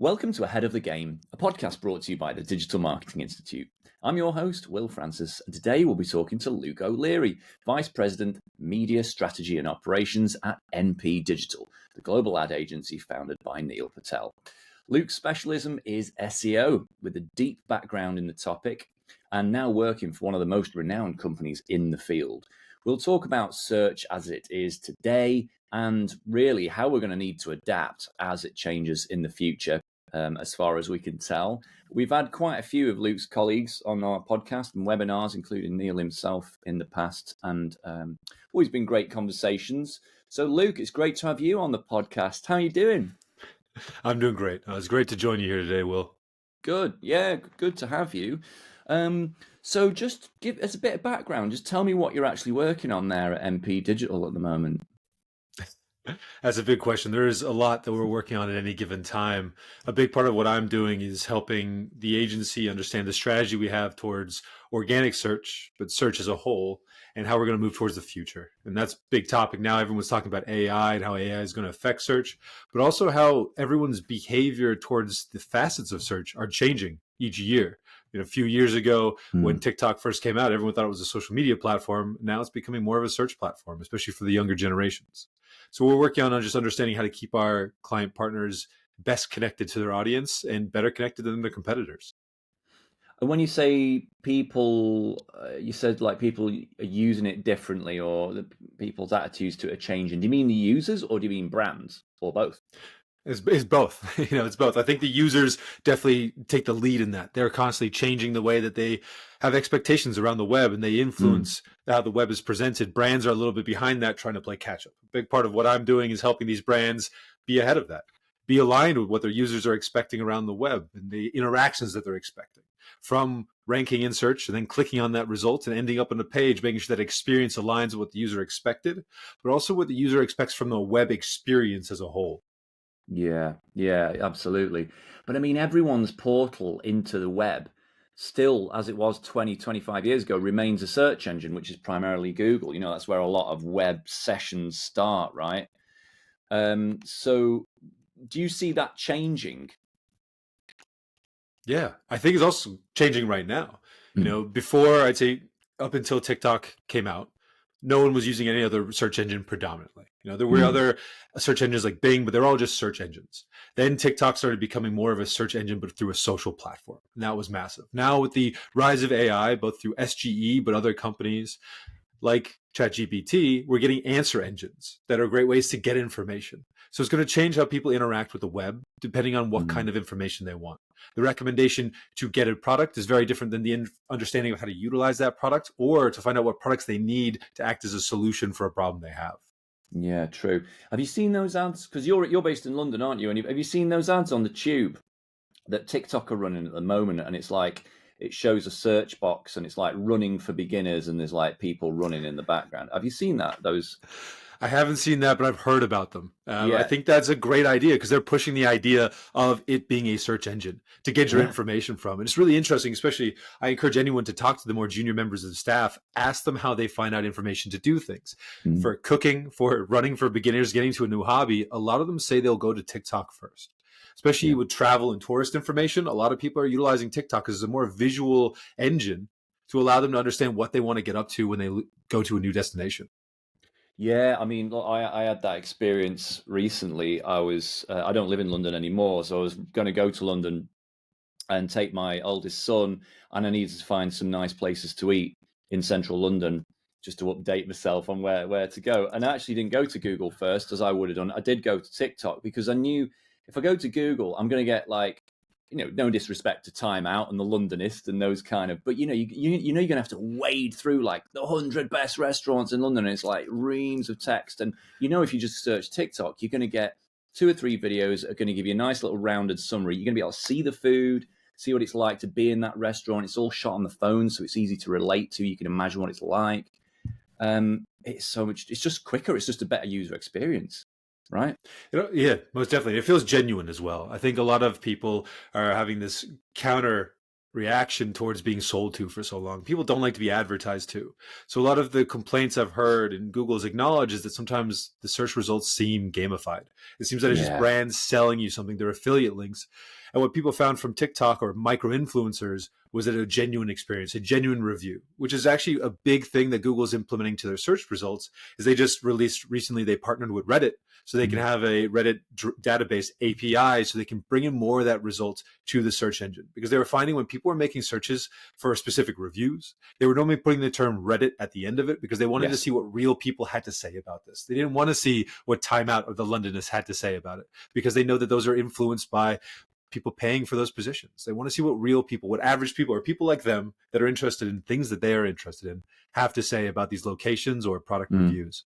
Welcome to Ahead of the Game, a podcast brought to you by the Digital Marketing Institute. I'm your host, Will Francis, and today we'll be talking to Luke O'Leary, Vice President, Media Strategy and Operations at NP Digital, the global ad agency founded by Neil Patel. Luke's specialism is SEO, with a deep background in the topic, and now working for one of the most renowned companies in the field. We'll talk about search as it is today, and really how we're going to need to adapt as it changes in the future. As far as we can tell, we've had quite a few of Luke's colleagues on our podcast and webinars, including Neil himself in the past, and always been great conversations. So Luke, it's great to have you on the podcast. How are you doing? I'm doing great. It's great to join you here today, Will. Good. Yeah, good to have you. So just give us a bit of background. Just tell me what you're actually working on there at NP Digital at the moment. That's a big question. There is a lot that we're working on at any given time. A big part of what I'm doing is helping the agency understand the strategy we have towards organic search, but search as a whole, and how we're going to move towards the future. And that's a big topic now. Everyone's talking about AI and how AI is going to affect search, but also how everyone's behavior towards the facets of search are changing each year. A few years ago, when TikTok first came out, everyone thought it was a social media platform. Now it's becoming more of a search platform, especially for the younger generations. So we're working on just understanding how to keep our client partners best connected to their audience and better connected than their competitors. And when you say people, you said like people are using it differently, or the people's attitudes to it are changing. Do you mean the users, or do you mean brands, or both? It's both. It's both. I think the users definitely take the lead in that. They're constantly changing the way that they have expectations around the web, and they influence how the web is presented. Brands are a little bit behind that, trying to play catch up. A big part of what I'm doing is helping these brands be ahead of that, be aligned with what their users are expecting around the web and the interactions that they're expecting, from ranking in search and then clicking on that result and ending up on a page, making sure that experience aligns with what the user expected, but also what the user expects from the web experience as a whole. Yeah, absolutely. But I mean, everyone's portal into the web still, as it was 20, 25 years ago, remains a search engine, which is primarily Google. That's where a lot of web sessions start, right? So do you see that changing? Yeah, I think it's also changing right now. Before, I'd say up until TikTok came out, no one was using any other search engine predominantly. There were other search engines like Bing, but they're all just search engines. Then TikTok started becoming more of a search engine, but through a social platform. And that was massive. Now with the rise of AI, both through SGE, but other companies like ChatGPT, we're getting answer engines that are great ways to get information. So it's going to change how people interact with the web, depending on what kind of information they want. The recommendation to get a product is very different than the understanding of how to utilize that product, or to find out what products they need to act as a solution for a problem they have. Yeah, true. Have you seen those ads? Because you're based in London, aren't you? And have you seen those ads on the tube that TikTok are running at the moment? And it's like, it shows a search box and it's like running for beginners, and there's like people running in the background. Have you seen that? Those? I haven't seen that, but I've heard about them. Yeah. I think that's a great idea, because they're pushing the idea of it being a search engine to get your information from. And it's really interesting, especially I encourage anyone to talk to the more junior members of the staff, ask them how they find out information to do things. For cooking, for running for beginners, getting to a new hobby, a lot of them say they'll go to TikTok first. Especially with travel and tourist information, a lot of people are utilizing TikTok as a more visual engine to allow them to understand what they want to get up to when they go to a new destination. Yeah, I mean, look, I had that experience recently. I don't live in London anymore, so I was going to go to London and take my oldest son, and I needed to find some nice places to eat in central London just to update myself on where to go. And I actually didn't go to Google first, as I would have done. I did go to TikTok, because I knew if I go to Google, I'm going to get like, no disrespect to Time Out and the Londonist and those kind of, but you're going to have to wade through like the 100 best restaurants in London, and it's like reams of text. And if you just search TikTok, you're going to get 2 or 3 videos that are going to give you a nice little rounded summary. You're going to be able to see the food, see what it's like to be in that restaurant. It's all shot on the phone, so it's easy to relate to. You can imagine what it's like. It's just quicker. It's just a better user experience. Right? Yeah, most definitely. It feels genuine as well. I think a lot of people are having this counter reaction towards being sold to for so long. People don't like to be advertised to. So a lot of the complaints I've heard and Google's acknowledged is that sometimes the search results seem gamified. It seems that it's just Yeah. brands selling you something. They're affiliate links. And what people found from TikTok or micro influencers was that a genuine experience, a genuine review, which is actually a big thing that Google's implementing to their search results. Is they just released recently, they partnered with Reddit so they can have a Reddit database API so they can bring in more of that result to the search engine. Because they were finding when people were making searches for specific reviews, they were normally putting the term Reddit at the end of it because they wanted to see what real people had to say about this. They didn't want to see what Time Out or the Londonist had to say about it because they know that those are influenced by people paying for those positions. They want to see what real people, what average people or people like them that are interested in things that they are interested in have to say about these locations or product reviews.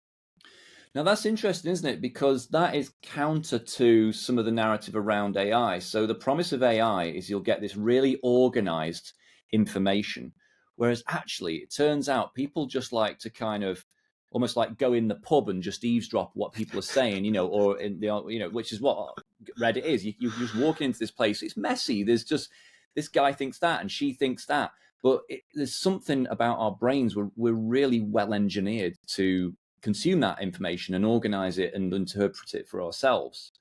Now that's interesting, isn't it? Because that is counter to some of the narrative around AI. So the promise of AI is you'll get this really organized information, whereas actually it turns out people just like to kind of almost like go in the pub and just eavesdrop what people are saying, or in the, which is what Reddit is. You're just walking into this place. It's messy. There's just this guy thinks that and she thinks that. But there's something about our brains. We're really well engineered to consume that information and organize it and interpret it for ourselves.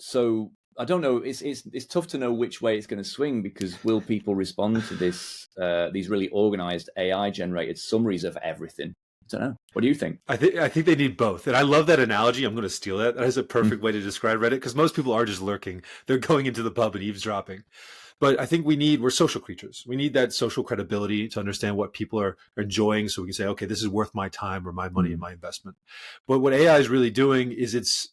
So I don't know. It's tough to know which way it's going to swing because will people respond to these really organized AI generated summaries of everything? I don't know. What do you think? I think they need both. And I love that analogy. I'm going to steal that. That is a perfect way to describe Reddit because most people are just lurking. They're going into the pub and eavesdropping. But I think we're social creatures. We need that social credibility to understand what people are enjoying so we can say, okay, this is worth my time or my money and my investment. But what AI is really doing is it's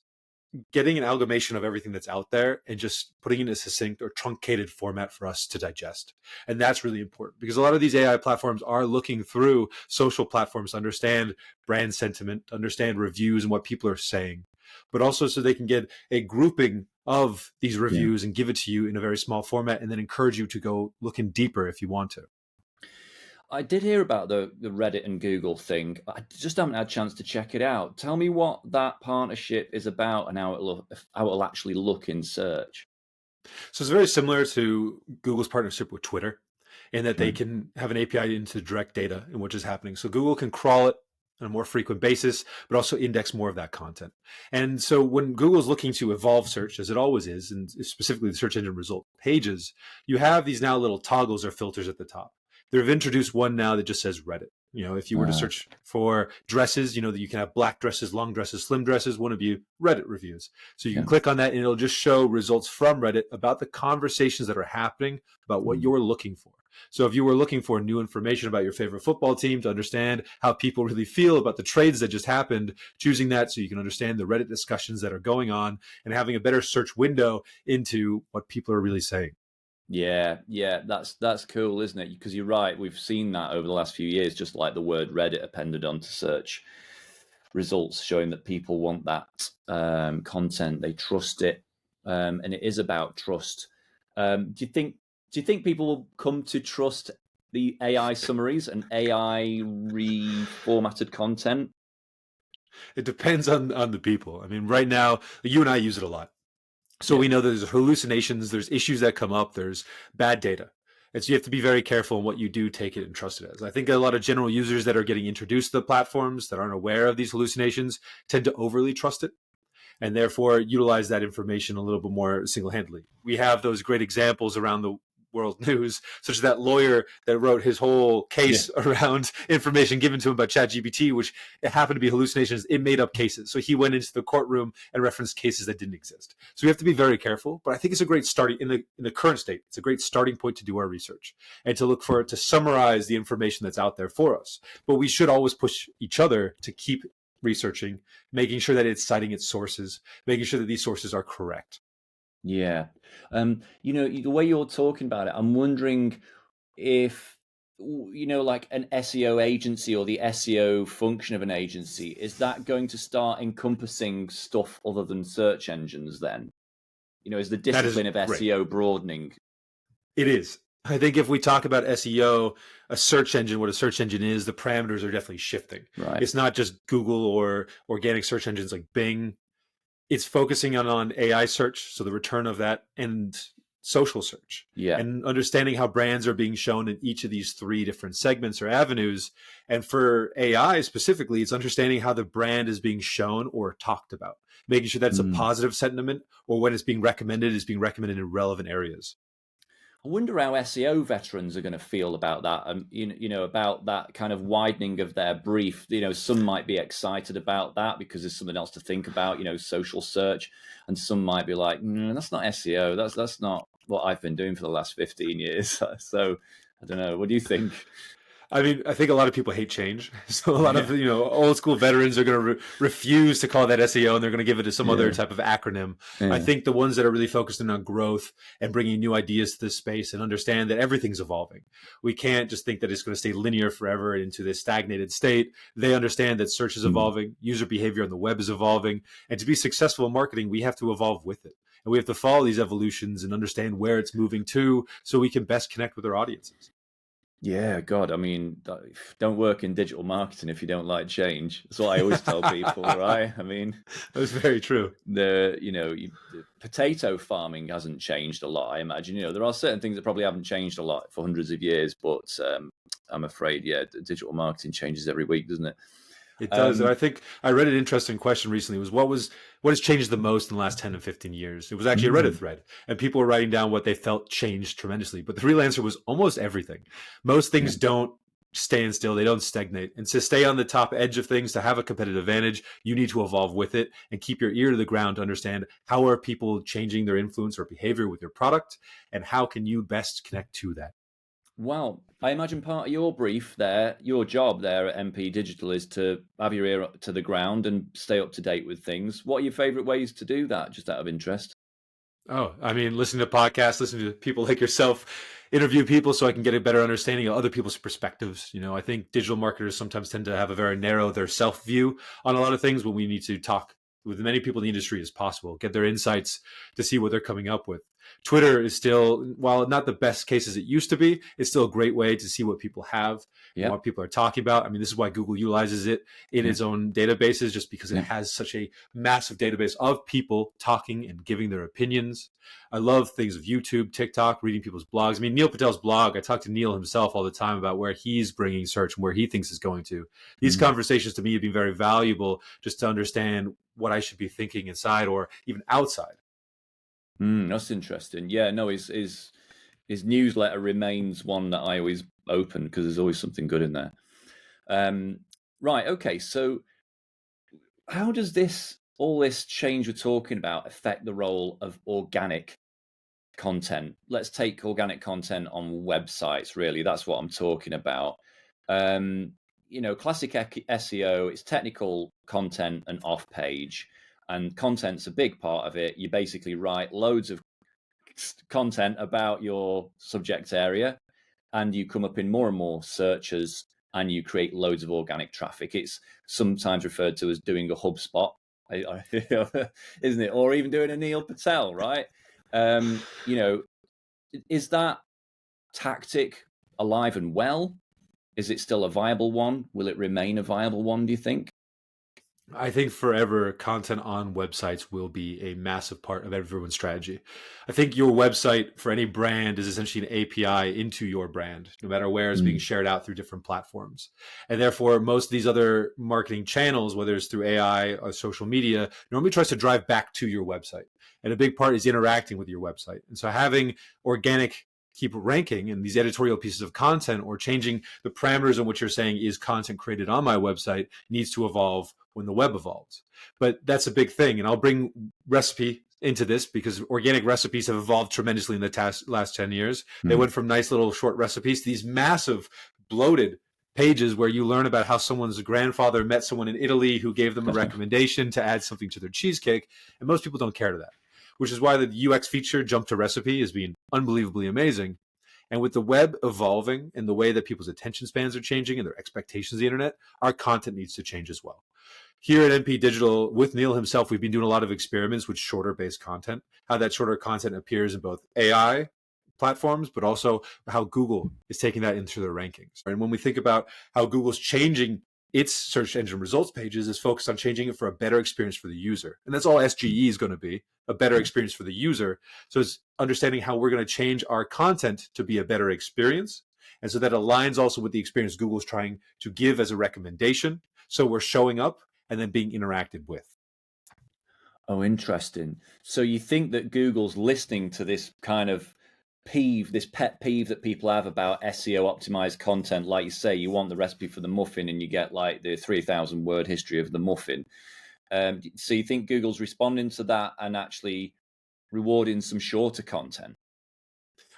getting an amalgamation of everything that's out there and just putting it in a succinct or truncated format for us to digest. And that's really important because a lot of these AI platforms are looking through social platforms to understand brand sentiment, understand reviews and what people are saying, but also so they can get a grouping of these reviews and give it to you in a very small format and then encourage you to go looking deeper if you want to. I did hear about the Reddit and Google thing. I just haven't had a chance to check it out. Tell me what that partnership is about and how it'll actually look in search. So it's very similar to Google's partnership with Twitter in that they can have an API into direct data in which is happening. So Google can crawl it on a more frequent basis, but also index more of that content. And so when Google's looking to evolve search, as it always is, and specifically the search engine result pages, you have these now little toggles or filters at the top. They've introduced one now that just says Reddit. If you were to search for dresses, that you can have black dresses, long dresses, slim dresses, one of you Reddit reviews. So you can click on that and it'll just show results from Reddit about the conversations that are happening about what you're looking for. So if you were looking for new information about your favorite football team to understand how people really feel about the trades that just happened, choosing that so you can understand the Reddit discussions that are going on and having a better search window into what people are really saying. Yeah, that's cool, isn't it? Because you're right, we've seen that over the last few years, just like the word Reddit appended onto search results, showing that people want that content, they trust it, and it is about trust. Do you think people will come to trust the AI summaries and AI reformatted content? It depends on the people. I mean, right now, you and I use it a lot. So we know there's hallucinations, there's issues that come up, there's bad data. And so you have to be very careful in what you do take it and trust it as. I think a lot of general users that are getting introduced to the platforms that aren't aware of these hallucinations tend to overly trust it and therefore utilize that information a little bit more single-handedly. We have those great examples around the world news, such as that lawyer that wrote his whole case around information given to him by ChatGPT, which it happened to be hallucinations. It made up cases. So he went into the courtroom and referenced cases that didn't exist. So we have to be very careful, but I think it's a great starting in the current state. It's a great starting point to do our research and to look for it to summarize the information that's out there for us. But we should always push each other to keep researching, making sure that it's citing its sources, making sure that these sources are correct. Yeah. The way you're talking about it, I'm wondering if, like an SEO agency or the SEO function of an agency, is that going to start encompassing stuff other than search engines then? Is the discipline of SEO broadening? It is. I think if we talk about SEO, a search engine, what a search engine is, the parameters are definitely shifting. Right. It's not just Google or organic search engines like Bing. It's focusing on AI search, so the return of that, and social search, Yeah. and understanding how brands are being shown in each of these three different segments or avenues. And for AI specifically, it's understanding how the brand is being shown or talked about, making sure that's a Mm. positive sentiment, or when it's being recommended, is being recommended in relevant areas. I wonder how SEO veterans are going to feel about that, and about that kind of widening of their brief. Some might be excited about that because there's something else to think about. Social search, and some might be like, "That's not SEO. That's not what I've been doing for the last 15 years." So I don't know. What do you think? I mean, I think a lot of people hate change. So a lot of, Yeah, old school veterans are going to refuse to call that SEO, and they're going to give it to some other yeah, type of acronym. I yeah. think the ones that are really focused on growth and bringing new ideas to this space and understand that everything's evolving. We can't just think that it's going to stay linear forever into this stagnated state. They understand that search is Mm. evolving, user behavior on the web is evolving, and to be successful in marketing, we have to evolve with it. And we have to follow these evolutions and understand where it's moving to so we can best connect with our audiences. Yeah, God, I mean, don't work in digital marketing if you don't like change. That's what I always tell people, right? I mean, That's very true. the potato farming hasn't changed a lot. I imagine, there are certain things that probably haven't changed a lot for hundreds of years, but I'm afraid, yeah, digital marketing changes every week, doesn't it? It does. And Um, I think I read an interesting question recently what has changed the most in the last 10 and 15 years? It was actually a Reddit mm, thread, and people were writing down what they felt changed tremendously. But the real answer was almost everything. Most yeah. things don't stand still, they don't stagnate. And to stay on the top edge of things, to have a competitive advantage, you need to evolve with it and keep your ear to the ground to understand how are people changing their influence or behavior with your product, and how can you best connect to that. Well, I imagine part of your brief there, your job there at MP Digital is to have your ear up to the ground and stay up to date with things. What are your favorite ways to do that, just out of interest? Oh, I mean, listening to podcasts, listening to people like yourself, interview people so I can get a better understanding of other people's perspectives. I think digital marketers sometimes tend to have a very narrow their self view on a lot of things, but we need to talk with many people in the industry as possible, get their insights to see what they're coming up with. Twitter is still, while not the best case as it used to be, it's still a great way to see what people have and Yeah, what people are talking about. I mean, this is why Google utilizes it in yeah, its own databases, just because it yeah. has such a massive database of people talking and giving their opinions. I love things of YouTube, TikTok, reading people's blogs. I mean, Neil Patel's blog, I talk to Neil himself all the time about where he's bringing search and where he thinks it's going to. These Mm. conversations to me have been very valuable just to understand what I should be thinking inside or even outside. That's interesting. Yeah, no, his newsletter remains one that I always open because there's always something good in there. Um, right, okay. So, how does all this change we're talking about affect the role of organic content? Let's take organic content on websites. Really, that's what I'm talking about. Um, classic SEO. It's technical content and off page, and content's a big part of it. You basically write loads of content about your subject area, and you come up in more and more searches, and you create loads of organic traffic. It's sometimes referred to as doing a HubSpot, isn't it? Or even doing a Neil Patel, right? Um, you know, is that tactic alive and well? Is it still a viable one? Will it remain a viable one, do you think? I think forever content on websites will be a massive part of everyone's strategy. I think your website for any brand is essentially an API into your brand, no matter where it's being Mm. shared out through different platforms. And therefore, most of these other marketing channels, whether it's through AI or social media, normally tries to drive back to your website. And a big part is interacting with your website. And so having organic keep ranking and these editorial pieces of content or changing the parameters in which you're saying is content created on my website needs to evolve when the web evolves. But that's a big thing. And I'll bring recipe into this because organic recipes have evolved tremendously in the last 10 years. They Mm. went from nice little short recipes to these massive bloated pages where you learn about how someone's grandfather met someone in Italy who gave them a recommendation to add something to their cheesecake. And most people don't care to that, which is why the UX feature jump to recipe is being unbelievably amazing. And with the web evolving and the way that people's attention spans are changing and their expectations of the internet, our content needs to change as well. Here at MP Digital, with Neil himself, we've been doing a lot of experiments with shorter based content, how that shorter content appears in both AI platforms, but also how Google is taking that into their rankings. And when we think about how Google's changing its search engine results pages is focused on changing it for a better experience for the user. And that's all SGE is going to be, a better experience for the user. So it's understanding how we're going to change our content to be a better experience. And so that aligns also with the experience Google's trying to give as a recommendation. So we're showing up and then being interacted with. Oh, interesting. So you think that Google's listening to this kind of this pet peeve that people have about SEO optimized content? Like you say, you want the recipe for the muffin and you get like the 3,000 word history of the muffin. So you think Google's responding to that and actually rewarding some shorter content?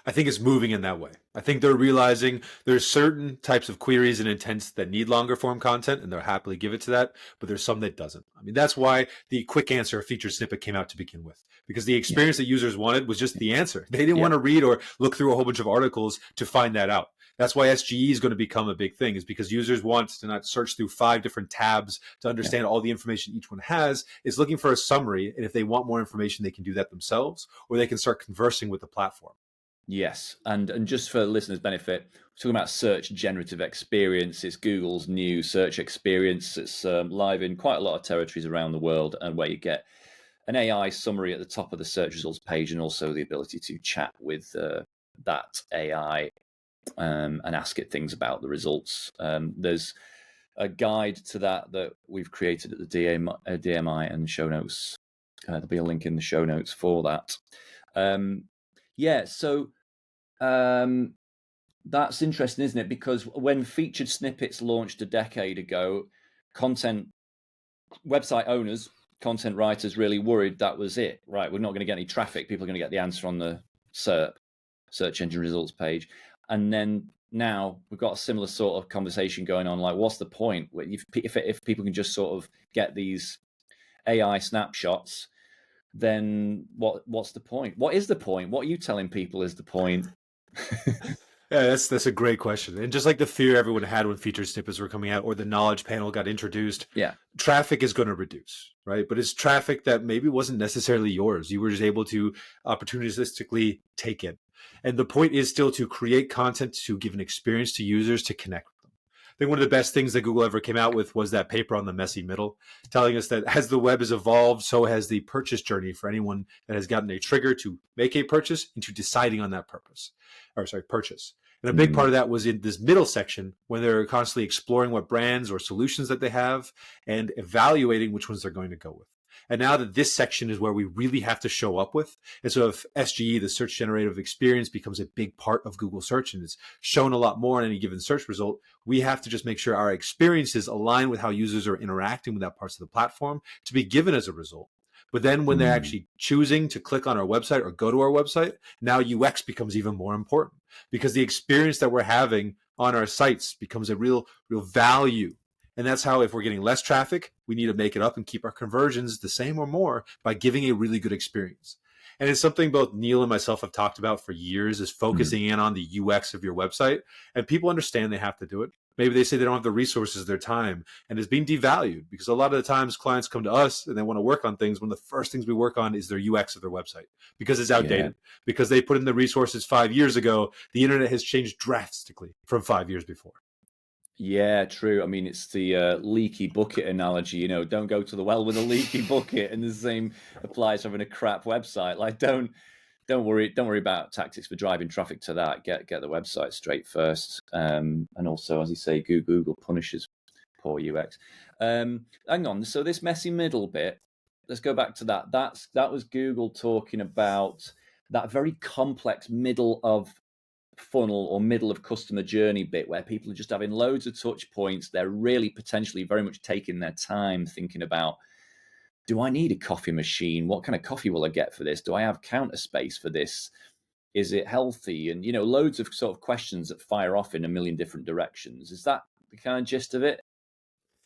I think it's moving in that way. I think they're realizing there's certain types of queries and intents that need longer form content, and they'll happily give it to that, but there's some that doesn't. I mean, that's why the quick answer featured snippet came out to begin with, because the experience that users wanted was just the answer. They didn't want to read or look through a whole bunch of articles to find that out. That's why SGE is going to become a big thing, is because users want to not search through 5 different tabs to understand all the information each one has. Is looking for a summary, and if they want more information, they can do that themselves, or they can start conversing with the platform. Yes, and just for listeners' benefit, we're talking about search generative experience. It's Google's new search experience. It's live in quite a lot of territories around the world, and where you get an AI summary at the top of the search results page, and also the ability to chat with that AI and ask it things about the results. There's a guide to that we've created at the DMI and show notes. There'll be a link in the show notes for that. So that's interesting, isn't it? Because when featured snippets launched a decade ago, website owners, content writers really worried that was it. Right, we're not going to get any traffic. People are going to get the answer on the SERP, search engine results page. And then now we've got a similar sort of conversation going on. Like, what's the point? If people can just sort of get these AI snapshots, then what's the point? What is the point? What are you telling people is the point? Yeah, that's a great question. And just like the fear everyone had when featured snippets were coming out or the knowledge panel got introduced, traffic is going to reduce, right? But it's traffic that maybe wasn't necessarily yours. You were just able to opportunistically take it. And the point is still to create content to give an experience to users to connect with them. I think one of the best things that Google ever came out with was that paper on the messy middle, telling us that as the web has evolved, so has the purchase journey for anyone that has gotten a trigger to make a purchase into deciding on that purchase. And a big part of that was in this middle section when they're constantly exploring what brands or solutions that they have and evaluating which ones they're going to go with. And now that this section is where we really have to show up with. And so if SGE, the search generative experience, becomes a big part of Google search and is shown a lot more in any given search result, we have to just make sure our experiences align with how users are interacting with that parts of the platform to be given as a result. But then when they're actually choosing to click on our website or go to our website, now UX becomes even more important because the experience that we're having on our sites becomes a real value. And that's how, if we're getting less traffic, we need to make it up and keep our conversions the same or more by giving a really good experience. And it's something both Neil and myself have talked about for years, is focusing in on the UX of your website. And people understand they have to do it. Maybe they say they don't have the resources, their time, and it's being devalued because a lot of the times clients come to us and they want to work on things. One of the first things we work on is their UX of their website because it's outdated, because they put in the resources 5 years ago. The internet has changed drastically from 5 years before. Yeah, true. I mean, it's the leaky bucket analogy. Don't go to the well with a leaky bucket, and the same applies to having a crap website. Like, don't worry about tactics for driving traffic to that. Get the website straight first. And also, as you say, Google punishes poor UX. Hang on. So this messy middle bit, let's go back to that. That was Google talking about that very complex middle of funnel or middle of customer journey bit where people are just having loads of touch points. They're really potentially very much taking their time thinking about, do I need a coffee machine? What kind of coffee will I get for this? Do I have counter space for this? Is it healthy? And, loads of sort of questions that fire off in a million different directions. Is that the kind of gist of it?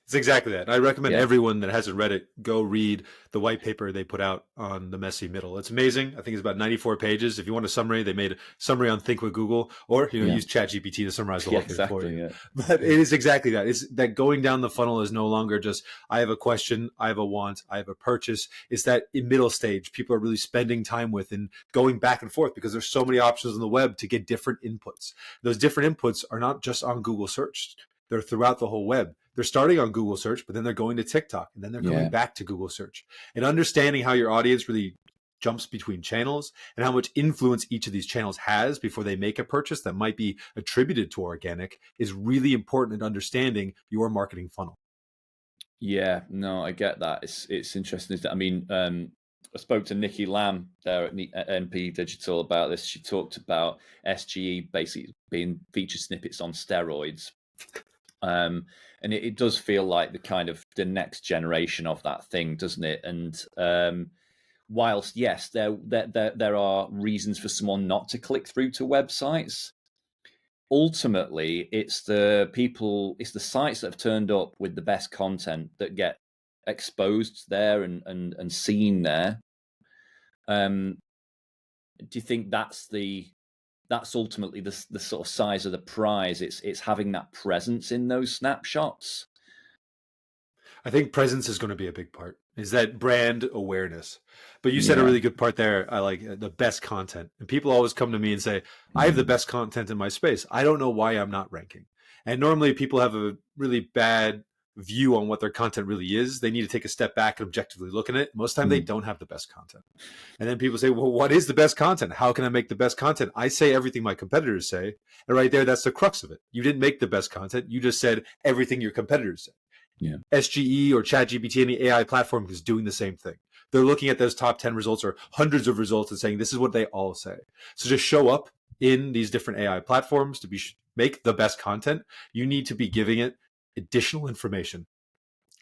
It's exactly that. I recommend everyone that hasn't read it, go read the white paper they put out on the messy middle. It's amazing. I think it's about 94 pages. If you want a summary, they made a summary on Think with Google, or use ChatGPT to summarize the whole thing for you. But it is exactly that. It's that going down the funnel is no longer just, I have a question, I have a want, I have a purchase. It's that in middle stage, people are really spending time with and going back and forth because there's so many options on the web to get different inputs. Those different inputs are not just on Google search. They're throughout the whole web. They're starting on Google search, but then they're going to TikTok, and then they're coming Yeah. back to Google search. And understanding how your audience really jumps between channels and how much influence each of these channels has before they make a purchase that might be attributed to organic is really important in understanding your marketing funnel. Yeah, no, I get that. It's interesting. Isn't it? I mean, I spoke to Nikki Lamb there at NP Digital about this. She talked about SGE basically being feature snippets on steroids. And it does feel like the kind of the next generation of that thing, doesn't it? And whilst yes, there are reasons for someone not to click through to websites, ultimately it's the sites that have turned up with the best content that get exposed there and seen there. Do you think that's ultimately the sort of size of the prize? It's having that presence in those snapshots. I think presence is going to be a big part, is that brand awareness. But you said a Yeah. really good part there. I like the best content. And people always come to me and say, I have the best content in my space. I don't know why I'm not ranking. And normally people have a really bad view on what their content really is. They need to take a step back and objectively look at it. Most of the time they don't have the best content. And then people say, well, what is the best content? How can I make the best content? I say everything my competitors say. And right there, that's the crux of it. You didn't make the best content. You just said everything your competitors say. Yeah. SGE or ChatGPT, any AI platform is doing the same thing. They're looking at those top 10 results or hundreds of results and saying, this is what they all say. So just show up in these different AI platforms to make the best content. You need to be giving it additional information.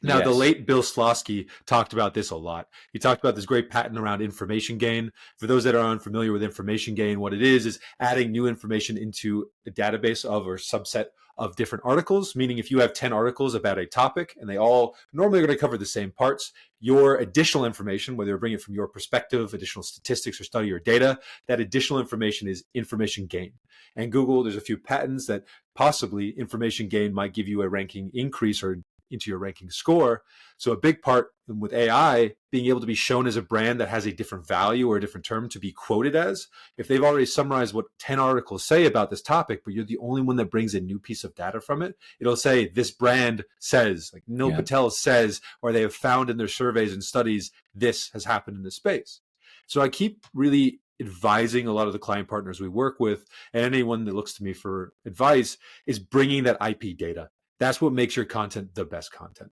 Now, the late Bill Slosky talked about this a lot. He talked about this great patent around information gain. For those that are unfamiliar with information gain, what it is adding new information into a database of or subset of different articles, meaning if you have 10 articles about a topic and they all normally are going to cover the same parts, your additional information, whether you bring it from your perspective, additional statistics or study or data, that additional information is information gain. And Google, there's a few patents that possibly information gain might give you a ranking increase or into your ranking score. So a big part with AI being able to be shown as a brand that has a different value or a different term to be quoted as, if they've already summarized what 10 articles say about this topic, but you're the only one that brings a new piece of data from it, it'll say this brand says, like Neil Patel says, or they have found in their surveys and studies, this has happened in this space. So I keep really advising a lot of the client partners we work with, and anyone that looks to me for advice, is bringing that IP data. That's what makes your content the best content.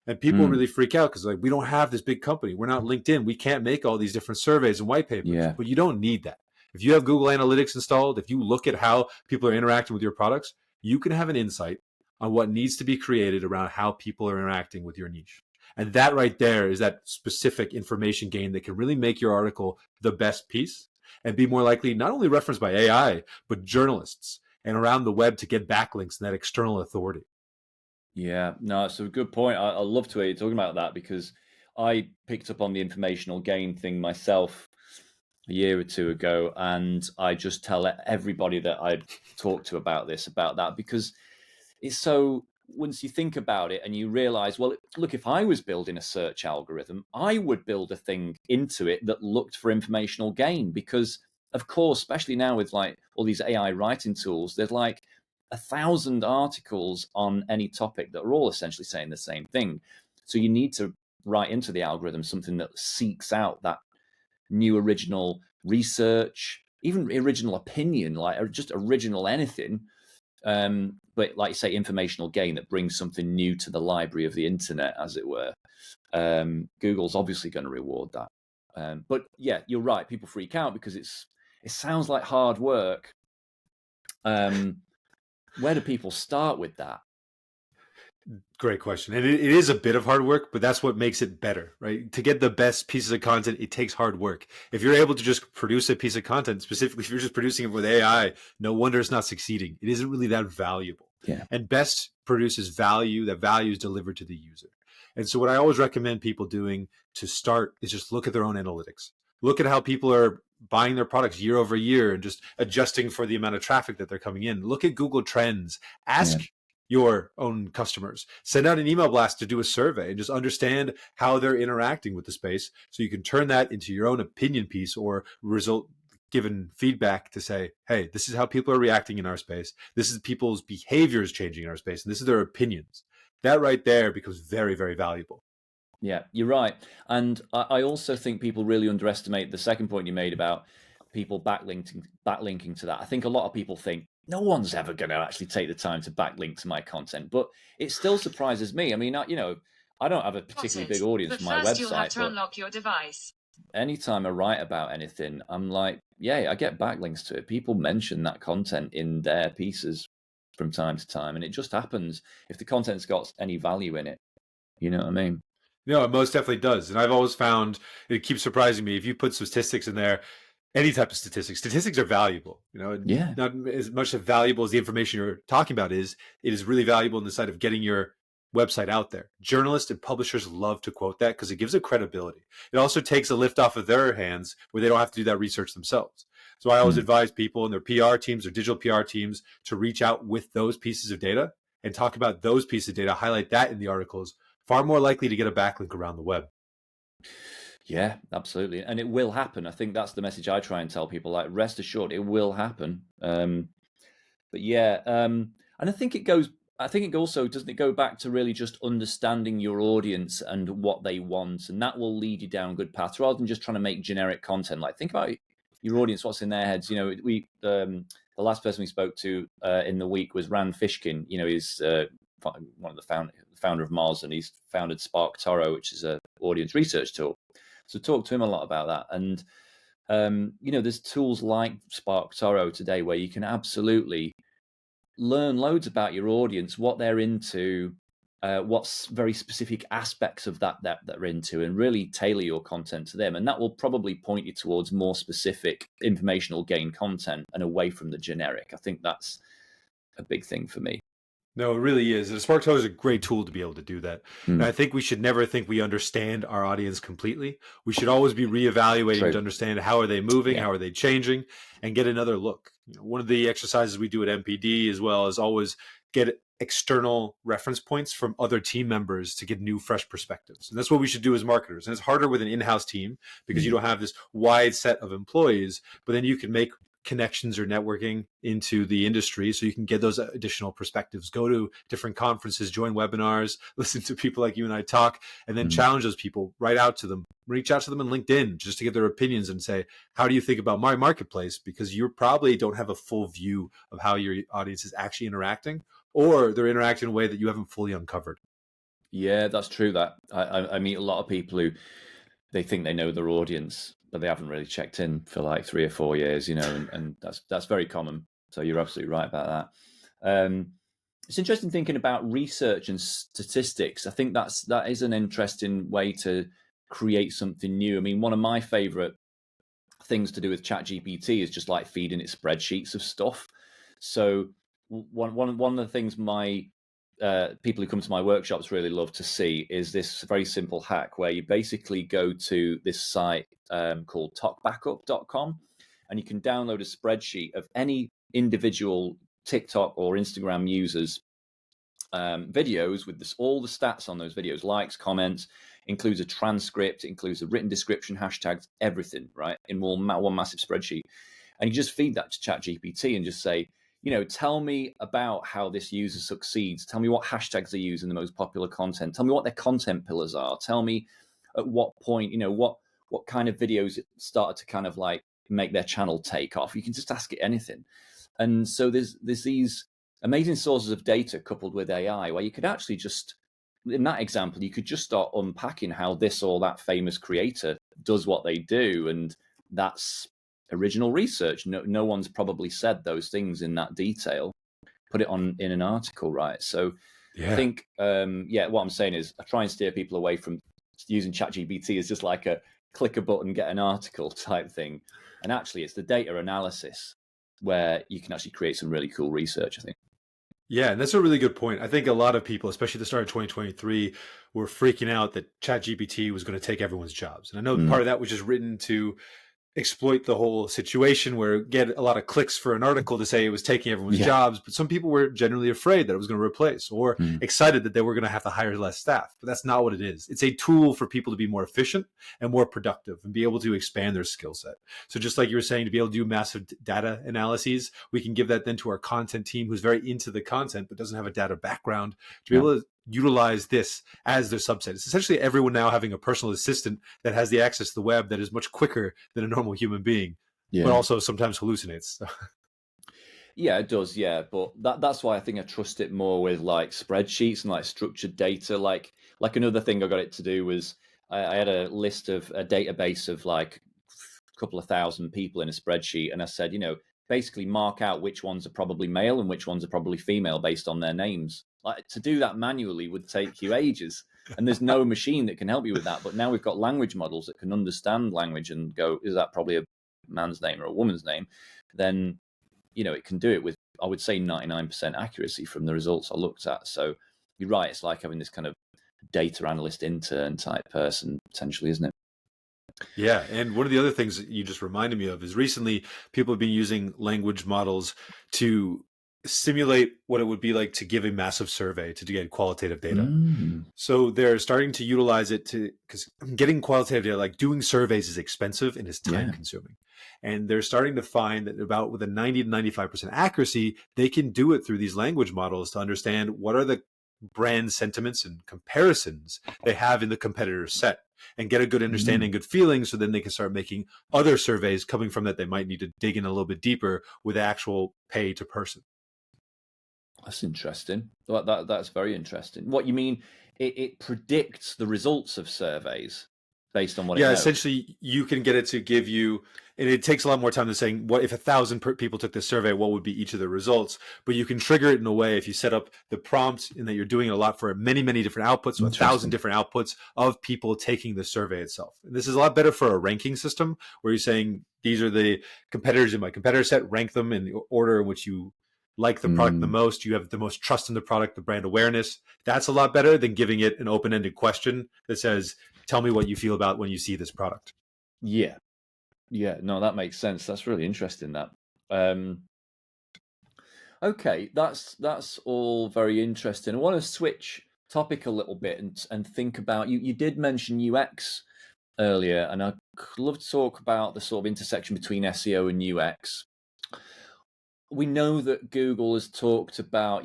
And people really freak out because like, we don't have this big company. We're not LinkedIn. We can't make all these different surveys and white papers. Yeah. But you don't need that. If you have Google Analytics installed, if you look at how people are interacting with your products, you can have an insight on what needs to be created around how people are interacting with your niche. And that right there is that specific information gain that can really make your article the best piece and be more likely not only referenced by AI, but journalists and around the web to get backlinks and that external authority. Yeah, no, it's a good point. I love to hear you talking about that because I picked up on the informational gain thing myself a year or two ago, and I just tell everybody that I talk to about that, because it's so, once you think about it and you realize, well, look, if I was building a search algorithm, I would build a thing into it that looked for informational gain because, of course, especially now with like all these AI writing tools, there's like 1,000 articles on any topic that are all essentially saying the same thing. So you need to write into the algorithm something that seeks out that new original research, even original opinion, like or just original anything. But like you say, informational gain that brings something new to the library of the internet, as it were. Google's obviously going to reward that. But yeah, you're right. People freak out because it sounds like hard work. Where do people start with that? Great question. And it is a bit of hard work, but that's what makes it better, right? To get the best pieces of content, it takes hard work. If you're able to just produce a piece of content, specifically if you're just producing it with AI, no wonder it's not succeeding. It isn't really that valuable. Yeah. And best produces value, that value is delivered to the user. And so what I always recommend people doing to start is just look at their own analytics. Look at how people are buying their products year over year and just adjusting for the amount of traffic that they're coming in. Look at Google Trends. Ask your own customers. Send out an email blast to do a survey and just understand how they're interacting with the space so you can turn that into your own opinion piece or result given feedback to say, hey, this is how people are reacting in our space. This is people's behaviors changing in our space. And this is their opinions. That right there becomes very, very valuable. Yeah, you're right. And I also think people really underestimate the second point you made about people backlinking to that. I think a lot of people think no one's ever going to actually take the time to backlink to my content, but it still surprises me. I mean, I don't have a particularly big audience for my website, you'll have website, to but unlock your device. anytime I write about anything, I'm like, yeah, I get backlinks to it. People mention that content in their pieces from time to time, and it just happens if the content's got any value in it. You know what I mean? No, it most definitely does. And I've always found it keeps surprising me. If you put statistics in there, any type of statistics are valuable. Yeah. Not as much as valuable as the information you're talking about is. It is really valuable in the side of getting your website out there. Journalists and publishers love to quote that because it gives it credibility. It also takes a lift off of their hands where they don't have to do that research themselves. So I always advise people and their PR teams or digital PR teams to reach out with those pieces of data and talk about those pieces of data, highlight that in the articles, far more likely to get a backlink around the web. Yeah, absolutely. And it will happen. I think that's the message I try and tell people, like, rest assured, it will happen. But yeah, and I think it also, doesn't it go back to really just understanding your audience and what they want, and that will lead you down a good path rather than just trying to make generic content. Like, think about your audience, what's in their heads. The last person we spoke to in the week was Rand Fishkin. He's one of the founder of Moz, and he's founded Spark Toro, which is a audience research tool. So talk to him a lot about that. And, there's tools like Spark Toro today where you can absolutely learn loads about your audience, what they're into, what's very specific aspects of that they're into, and really tailor your content to them. And that will probably point you towards more specific informational gain content and away from the generic. I think that's a big thing for me. No, it really is. And Spark Toro is a great tool to be able to do that. And I think we should never think we understand our audience completely. We should always be reevaluating to understand how are they moving, how are they changing, and get another look. One of the exercises we do at MPD as well is always get external reference points from other team members to get new, fresh perspectives. And that's what we should do as marketers. And it's harder with an in-house team because you don't have this wide set of employees, but then you can make connections or networking into the industry so you can get those additional perspectives, go to different conferences, join webinars, listen to people like you and I talk, and then challenge those people, write out to them, reach out to them on LinkedIn just to get their opinions and say, how do you think about my marketplace? Because you probably don't have a full view of how your audience is actually interacting, or they're interacting in a way that you haven't fully uncovered. Yeah, that's true. That I meet a lot of people who they think they know their audience, but they haven't really checked in for like 3 or 4 years, and that's very common. So you're absolutely right about that. It's interesting thinking about research and statistics. I think that is an interesting way to create something new. I mean, one of my favorite things to do with ChatGPT is just like feeding it spreadsheets of stuff. So one of the things my people who come to my workshops really love to see is this very simple hack where you basically go to this site called talkbackup.com, and you can download a spreadsheet of any individual TikTok or Instagram users videos with all the stats on those videos, likes, comments, includes a transcript, includes a written description, hashtags, everything, right, in one massive spreadsheet. And you just feed that to ChatGPT and just say, tell me about how this user succeeds. Tell me what hashtags they use in the most popular content. Tell me what their content pillars are. Tell me at what point, what kind of videos it started to kind of like make their channel take off. You can just ask it anything. And so there's these amazing sources of data coupled with AI where you could actually just, in that example, you could just start unpacking how this or that famous creator does what they do. And that's original research. No one's probably said those things in that detail. Put it in an article, right? So I think, what I'm saying is I try and steer people away from using ChatGPT as just like a click a button, get an article type thing. And actually, it's the data analysis where you can actually create some really cool research, I think. Yeah, and that's a really good point. I think a lot of people, especially at the start of 2023, were freaking out that ChatGPT was going to take everyone's jobs. And I know part of that was just written to exploit the whole situation where get a lot of clicks for an article to say it was taking everyone's Yeah. jobs, but some people were generally afraid that it was going to replace, or excited that they were going to have to hire less staff. But that's not what it is. It's a tool for people to be more efficient and more productive and be able to expand their skill set. So just like you were saying, to be able to do massive data analyses, we can give that then to our content team who's very into the content but doesn't have a data background to be able to utilize this as their subset. It's essentially everyone now having a personal assistant that has the access to the web that is much quicker than a normal human being, but also sometimes hallucinates. Yeah, it does. Yeah, but that's why I think I trust it more with like spreadsheets and like structured data. Like another thing I got it to do was I had a list of a database of like a couple of thousand people in a spreadsheet, and I said, basically mark out which ones are probably male and which ones are probably female based on their names. Like to do that manually would take you ages, and there's no machine that can help you with that. But now we've got language models that can understand language and go, is that probably a man's name or a woman's name? Then it can do it with, I would say, 99% accuracy from the results I looked at. So you're right, it's like having this kind of data analyst intern type person potentially, isn't it? Yeah, and one of the other things that you just reminded me of is recently people have been using language models to simulate what it would be like to give a massive survey to get qualitative data. So they're starting to utilize it because getting qualitative data, like doing surveys, is expensive and is time consuming. And they're starting to find that about with a 90 to 95% accuracy, they can do it through these language models to understand what are the brand sentiments and comparisons they have in the competitor set and get a good understanding, good feeling, so then they can start making other surveys coming from that they might need to dig in a little bit deeper with actual pay to person. That's interesting. That's very interesting. What you mean, it predicts the results of surveys based on what it knows? Essentially you can get it to give you, and it takes a lot more time than saying, what if 1,000 people took this survey, what would be each of the results? But you can trigger it in a way if you set up the prompt in that you're doing it a lot for many, many different outputs, so 1,000 different outputs of people taking the survey itself. And this is a lot better for a ranking system where you're saying, these are the competitors in my competitor set, rank them in the order in which you like the product the most, you have the most trust in the product, the brand awareness. That's a lot better than giving it an open-ended question that says, tell me what you feel about when you see this product. Yeah. No, that makes sense. That's really interesting. That. Okay, that's all very interesting. I want to switch topic a little bit and think about you. You did mention UX earlier, and I'd love to talk about the sort of intersection between SEO and UX. We know that Google has talked about,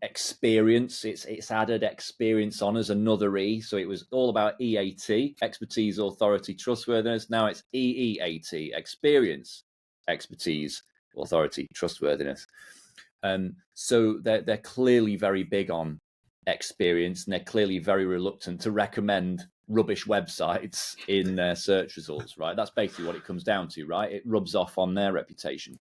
experience. It's added experience on as another E. So it was all about EAT, expertise, authority, trustworthiness. Now it's EEAT, experience, expertise, authority, trustworthiness. So they're clearly very big on experience, and they're clearly very reluctant to recommend rubbish websites in their search results, right? That's basically what it comes down to, right? It rubs off on their reputation.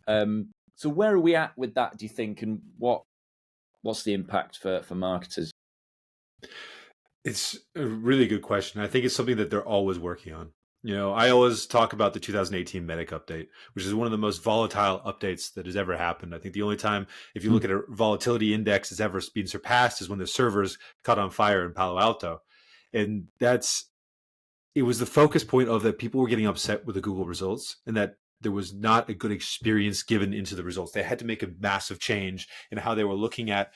So where are we at with that, do you think, and what's the impact for marketers? It's a really good question. I think it's something that they're always working on. I always talk about the 2018 Medic update, which is one of the most volatile updates that has ever happened. I think the only time, if you look at a volatility index that's ever been surpassed, is when the servers caught on fire in Palo Alto. And it was the focus point of that people were getting upset with the Google results and that there was not a good experience given into the results. They had to make a massive change in how they were looking at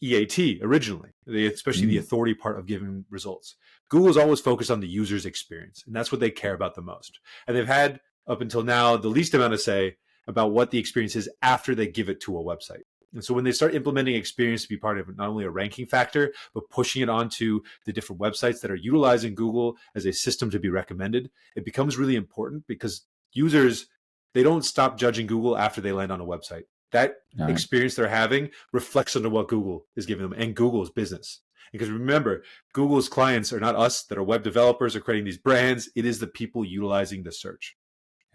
EAT originally, especially the authority part of giving results. Google's always focused on the user's experience, and that's what they care about the most. And they've had, up until now, the least amount to say about what the experience is after they give it to a website. And so when they start implementing experience to be part of not only a ranking factor, but pushing it onto the different websites that are utilizing Google as a system to be recommended, it becomes really important because users, they don't stop judging Google after they land on a website. That experience they're having reflects on what Google is giving them and Google's business. Because remember, Google's clients are not us that are web developers or creating these brands. It is the people utilizing the search.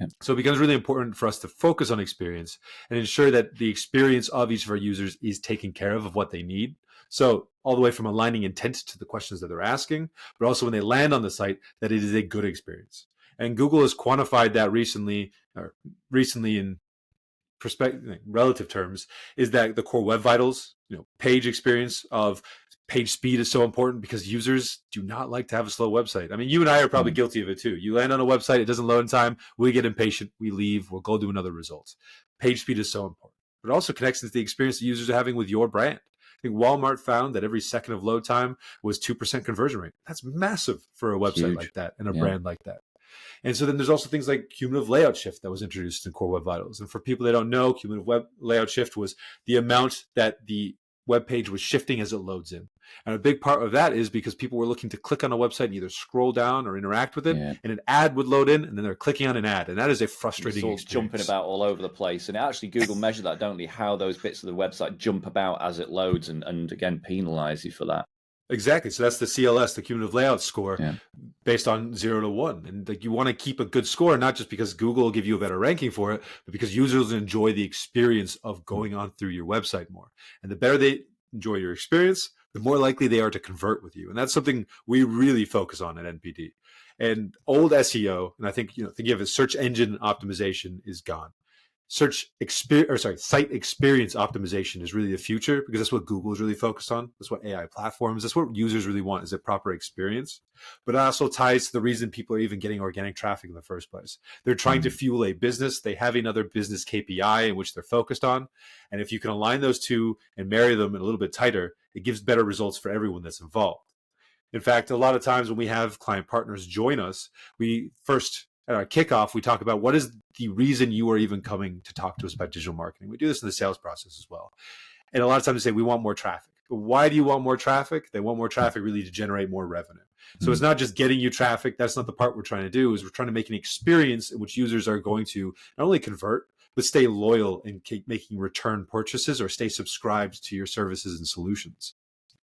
Yep. So it becomes really important for us to focus on experience and ensure that the experience of each of our users is taken care of what they need. So all the way from aligning intent to the questions that they're asking, but also when they land on the site, that it is a good experience. And Google has quantified that recently in relative terms, is that the core web vitals, page experience of Page speed is so important because users do not like to have a slow website. I mean, you and I are probably guilty of it too. You land on a website, it doesn't load in time, we get impatient, we leave, we'll go do another result. Page speed is so important. But it also connects into the experience that users are having with your brand. I think Walmart found that every second of load time was 2% conversion rate. That's massive for a website Huge. like that and a brand like that. And so then there's also things like cumulative layout shift that was introduced in Core Web Vitals. And for people that don't know, cumulative web layout shift was the amount that the web page was shifting as it loads in. And a big part of that is because people were looking to click on a website and either scroll down or interact with it, and an ad would load in, and then they're clicking on an ad. And that is a frustrating experience. Jumping about all over the place. And actually, Google measure that, don't they? How those bits of the website jump about as it loads and again, penalize you for that. Exactly. So that's the CLS, the cumulative layout score, based on 0 to 1. And like, you want to keep a good score, not just because Google will give you a better ranking for it, but because users enjoy the experience of going on through your website more. And the better they enjoy your experience, the more likely they are to convert with you. And that's something we really focus on at NPD. And old SEO, and I think, thinking of it, search engine optimization is gone. Site experience optimization is really the future, because that's what Google is really focused on. That's what AI platforms, that's what users really want, is a proper experience. But it also ties to the reason people are even getting organic traffic in the first place. They're trying to fuel a business. They have another business KPI in which they're focused on. And if you can align those two and marry them a little bit tighter, it gives better results for everyone that's involved. In fact, a lot of times when we have client partners join us, we first, at our kickoff, we talk about what is the reason you are even coming to talk to us about digital marketing. We do this in the sales process as well. And a lot of times they say, we want more traffic. But why do you want more traffic? They want more traffic really to generate more revenue. So it's not just getting you traffic. That's not the part we're trying to do. Is we're trying to make an experience in which users are going to not only convert, but stay loyal and keep making return purchases or stay subscribed to your services and solutions.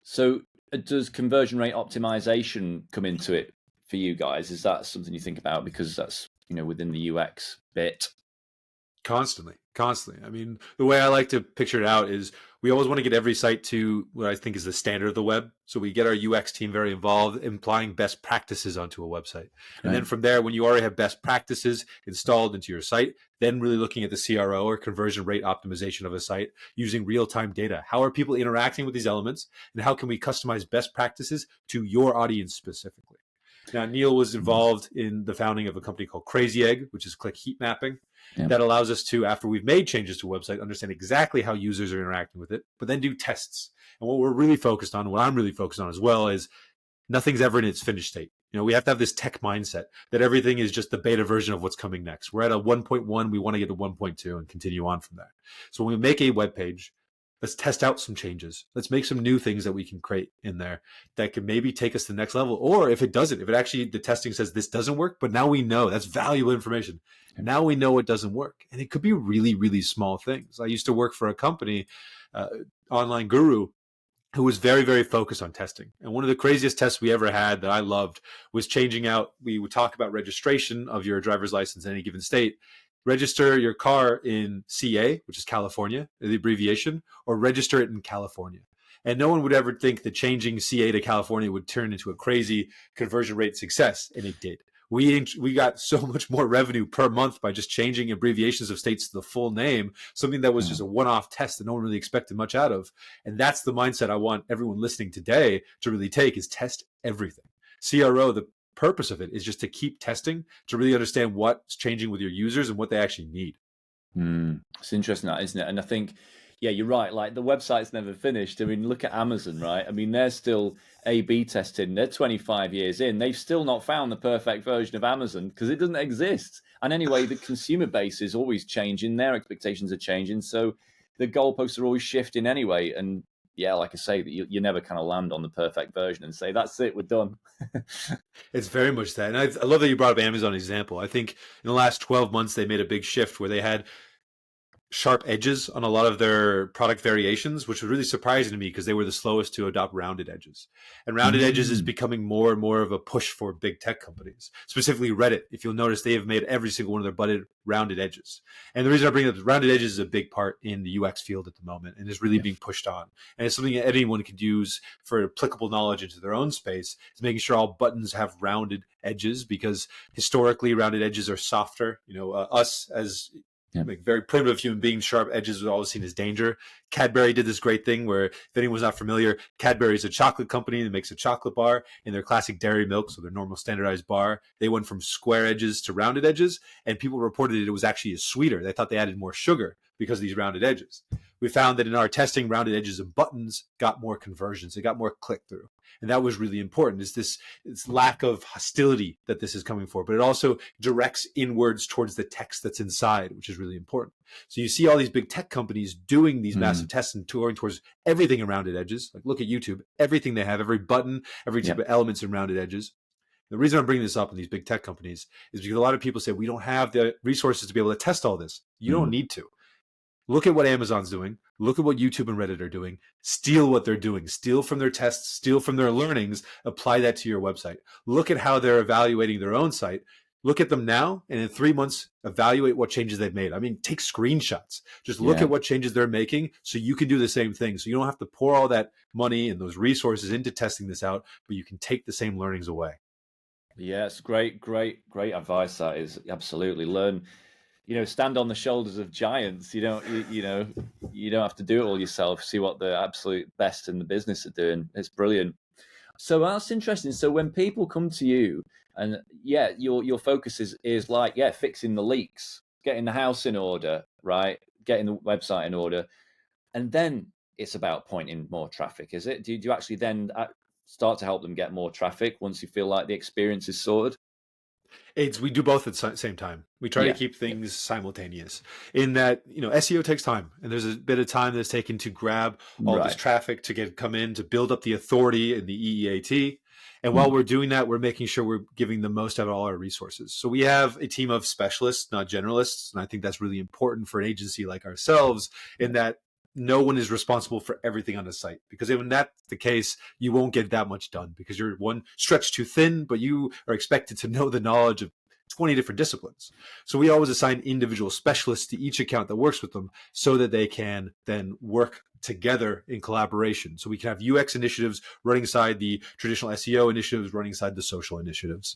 So does conversion rate optimization come into it for you guys? Is that something you think about, because that's, within the UX bit? Constantly. I mean, the way I like to picture it out is we always want to get every site to what I think is the standard of the web. So we get our UX team very involved, implying best practices onto a website. And then from there, when you already have best practices installed into your site, then really looking at the CRO, or conversion rate optimization of a site, using real-time data. How are people interacting with these elements, and how can we customize best practices to your audience specifically? Now, Neil was involved in the founding of a company called Crazy Egg, which is click heat mapping. That allows us to, after we've made changes to a website, understand exactly how users are interacting with it, but then do tests. And what we're really focused on, what I'm really focused on as well, is nothing's ever in its finished state. We have to have this tech mindset that everything is just the beta version of what's coming next. We're at a 1.1, we want to get to 1.2 and continue on from there. So when we make a web page, let's test out some changes. Let's make some new things that we can create in there that can maybe take us to the next level. Or if it doesn't, if it actually, the testing says this doesn't work, but now we know, that's valuable information. Now we know it doesn't work. And it could be really, really small things. I used to work for a company, Online Guru, who was very, very focused on testing. And one of the craziest tests we ever had that I loved was changing out, we would talk about registration of your driver's license in any given state. Register your car in CA, which is California, the abbreviation, or register it in California. And no one would ever think that changing CA to California would turn into a crazy conversion rate success, and it did. We got so much more revenue per month by just changing abbreviations of states to the full name, something that was just a one-off test that no one really expected much out of. And that's the mindset I want everyone listening today to really take, is test everything. CRO, the purpose of it is just to keep testing, to really understand what's changing with your users and what they actually need. It's interesting, that, isn't it? And I think, you're right. Like, the website's never finished. I mean, look at Amazon, right? I mean, they're still A/B testing. They're 25 years in. They've still not found the perfect version of Amazon because it doesn't exist. And anyway, the consumer base is always changing. Their expectations are changing. So the goalposts are always shifting anyway. And like I say, that you never kind of land on the perfect version and say, that's it, we're done. It's very much that. And I love that you brought up Amazon example. I think in the last 12 months, they made a big shift where they had sharp edges on a lot of their product variations, which was really surprising to me because they were the slowest to adopt rounded edges. And rounded edges is becoming more and more of a push for big tech companies, specifically Reddit. If you'll notice, they have made every single one of their butted rounded edges. And the reason I bring up rounded edges is a big part in the UX field at the moment, and is really being pushed on. And it's something that anyone could use for applicable knowledge into their own space, is making sure all buttons have rounded edges, because historically rounded edges are softer. Us as Yeah. like very primitive human beings, sharp edges was always seen as danger. Cadbury did this great thing where, if anyone's not familiar, Cadbury is a chocolate company that makes a chocolate bar in their classic dairy milk, so their normal standardized bar. They went from square edges to rounded edges, and people reported it was actually sweeter. They thought they added more sugar because of these rounded edges. We found that in our testing, rounded edges and buttons got more conversions. It got more click through. And that was really important, is this lack of hostility that this is coming for, but it also directs inwards towards the text that's inside, which is really important. So you see all these big tech companies doing these massive tests and touring towards everything in rounded edges. Like, look at YouTube, everything they have, every button, every type of elements in rounded edges. The reason I'm bringing this up in these big tech companies is because a lot of people say we don't have the resources to be able to test all this. You don't need to. Look at what Amazon's doing. Look at what YouTube and Reddit are doing. Steal what they're doing. Steal from their tests. Steal from their learnings. Apply that to your website. Look at how they're evaluating their own site. Look at them now, and in 3 months, evaluate what changes they've made. I mean, take screenshots. Just look at what changes they're making so you can do the same thing. So you don't have to pour all that money and those resources into testing this out, but you can take the same learnings away. Yes, great advice. That is, absolutely. Learn, stand on the shoulders of giants. You don't have to do it all yourself. See what the absolute best in the business are doing. It's brilliant. So that's interesting. So when people come to you, and your focus is like, fixing the leaks, getting the house in order, right? Getting the website in order. And then it's about pointing more traffic, is it? Do you actually then start to help them get more traffic once you feel like the experience is sorted? We do both at the same time. We try to keep things simultaneous in that, SEO takes time, and there's a bit of time that's taken to grab all this traffic to come in, to build up the authority in the EEAT. And while we're doing that, we're making sure we're giving the most out of all our resources. So we have a team of specialists, not generalists. And I think that's really important for an agency like ourselves, in that no one is responsible for everything on the site, because if that's the case, you won't get that much done, because you're one stretched too thin, but you are expected to know the knowledge of 20 different disciplines. So we always assign individual specialists to each account that works with them, so that they can then work together in collaboration. So we can have UX initiatives running side the traditional SEO initiatives, running side the social initiatives.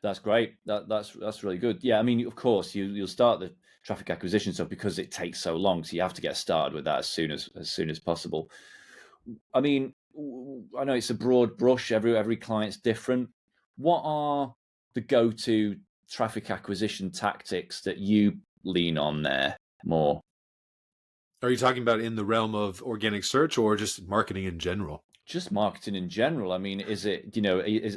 That's great. That's really good. Yeah, I mean, of course, you'll start the traffic acquisition stuff because it takes so long, so you have to get started with that as soon as possible. I mean, I know it's a broad brush. Every client's different. What are the go-to traffic acquisition tactics that you lean on there more? Are you talking about in the realm of organic search or just marketing in general? Just marketing in general. I mean, is it,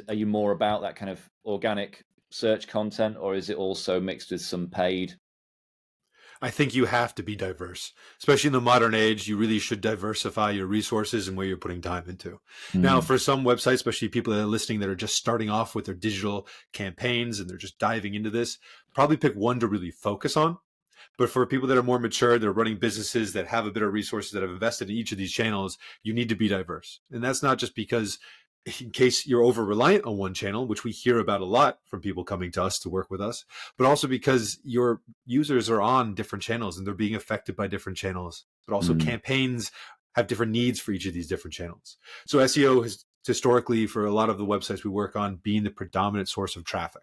are you more about that kind of organic search content, or is it also mixed with some paid? I think you have to be diverse, especially in the modern age. You really should diversify your resources and where you're putting time into. Now, for some websites, especially people that are listening that are just starting off with their digital campaigns and they're just diving into this, probably pick one to really focus on. But for people that are more mature, they're running businesses that have a bit of resources, that have invested in each of these channels, you need to be diverse. And that's not just because, in case you're over reliant on one channel, which we hear about a lot from people coming to us to work with us, but also because your users are on different channels and they're being affected by different channels, but also campaigns have different needs for each of these different channels. So SEO has historically, for a lot of the websites we work on, being the predominant source of traffic.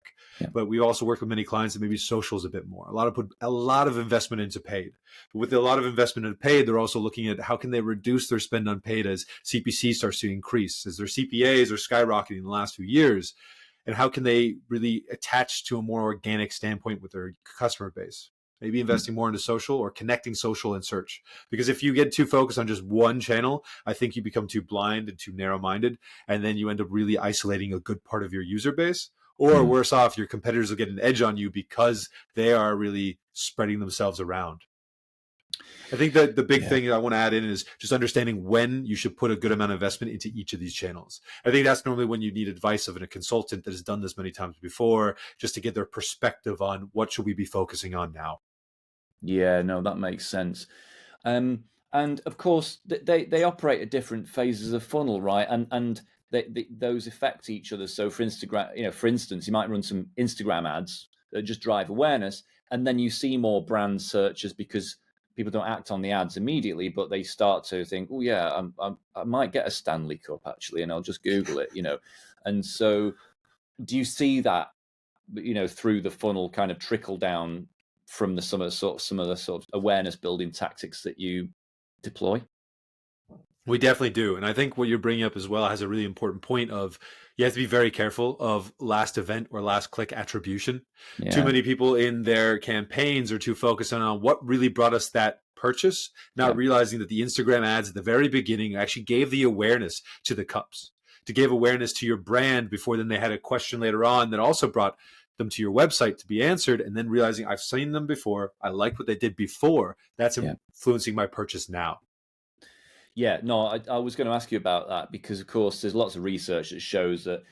But we also work with many clients that maybe social is a bit more. Put a lot of investment into paid. But with a lot of investment into paid, they're also looking at how can they reduce their spend on paid as CPC starts to increase, as their CPAs are skyrocketing in the last few years, and how can they really attach to a more organic standpoint with their customer base. Maybe investing more into social or connecting social and search. Because if you get too focused on just one channel, I think you become too blind and too narrow-minded, and then you end up really isolating a good part of your user base. Or worse off, your competitors will get an edge on you because they are really spreading themselves around. I think that the big thing that I want to add in is just understanding when you should put a good amount of investment into each of these channels. I think that's normally when you need advice of a consultant that has done this many times before, just to get their perspective on what should we be focusing on now. Yeah, no, that makes sense. And of course, they operate at different phases of funnel, right? And those affect each other. So for Instagram, for instance, you might run some Instagram ads that just drive awareness, and then you see more brand searches because people don't act on the ads immediately, but they start to think, oh yeah, I might get a Stanley Cup actually, and I'll just Google it, And so, do you see that, through the funnel kind of trickle down from some of the sort of awareness building tactics that you deploy? We definitely do. And I think what you're bringing up as well has a really important point of you have to be very careful of last event or last click attribution. Too Yeah, many people in their campaigns are too focused on what really brought us that purchase, not yeah, realizing that the Instagram ads at the very beginning actually gave the awareness to the cups, to give awareness to your brand before then they had a question later on that also brought them to your website to be answered, and then realizing I've seen them before, I like what they did before, that's yeah. influencing my purchase now. Yeah, no, I was going to ask you about that because, of course, there's lots of research that shows that,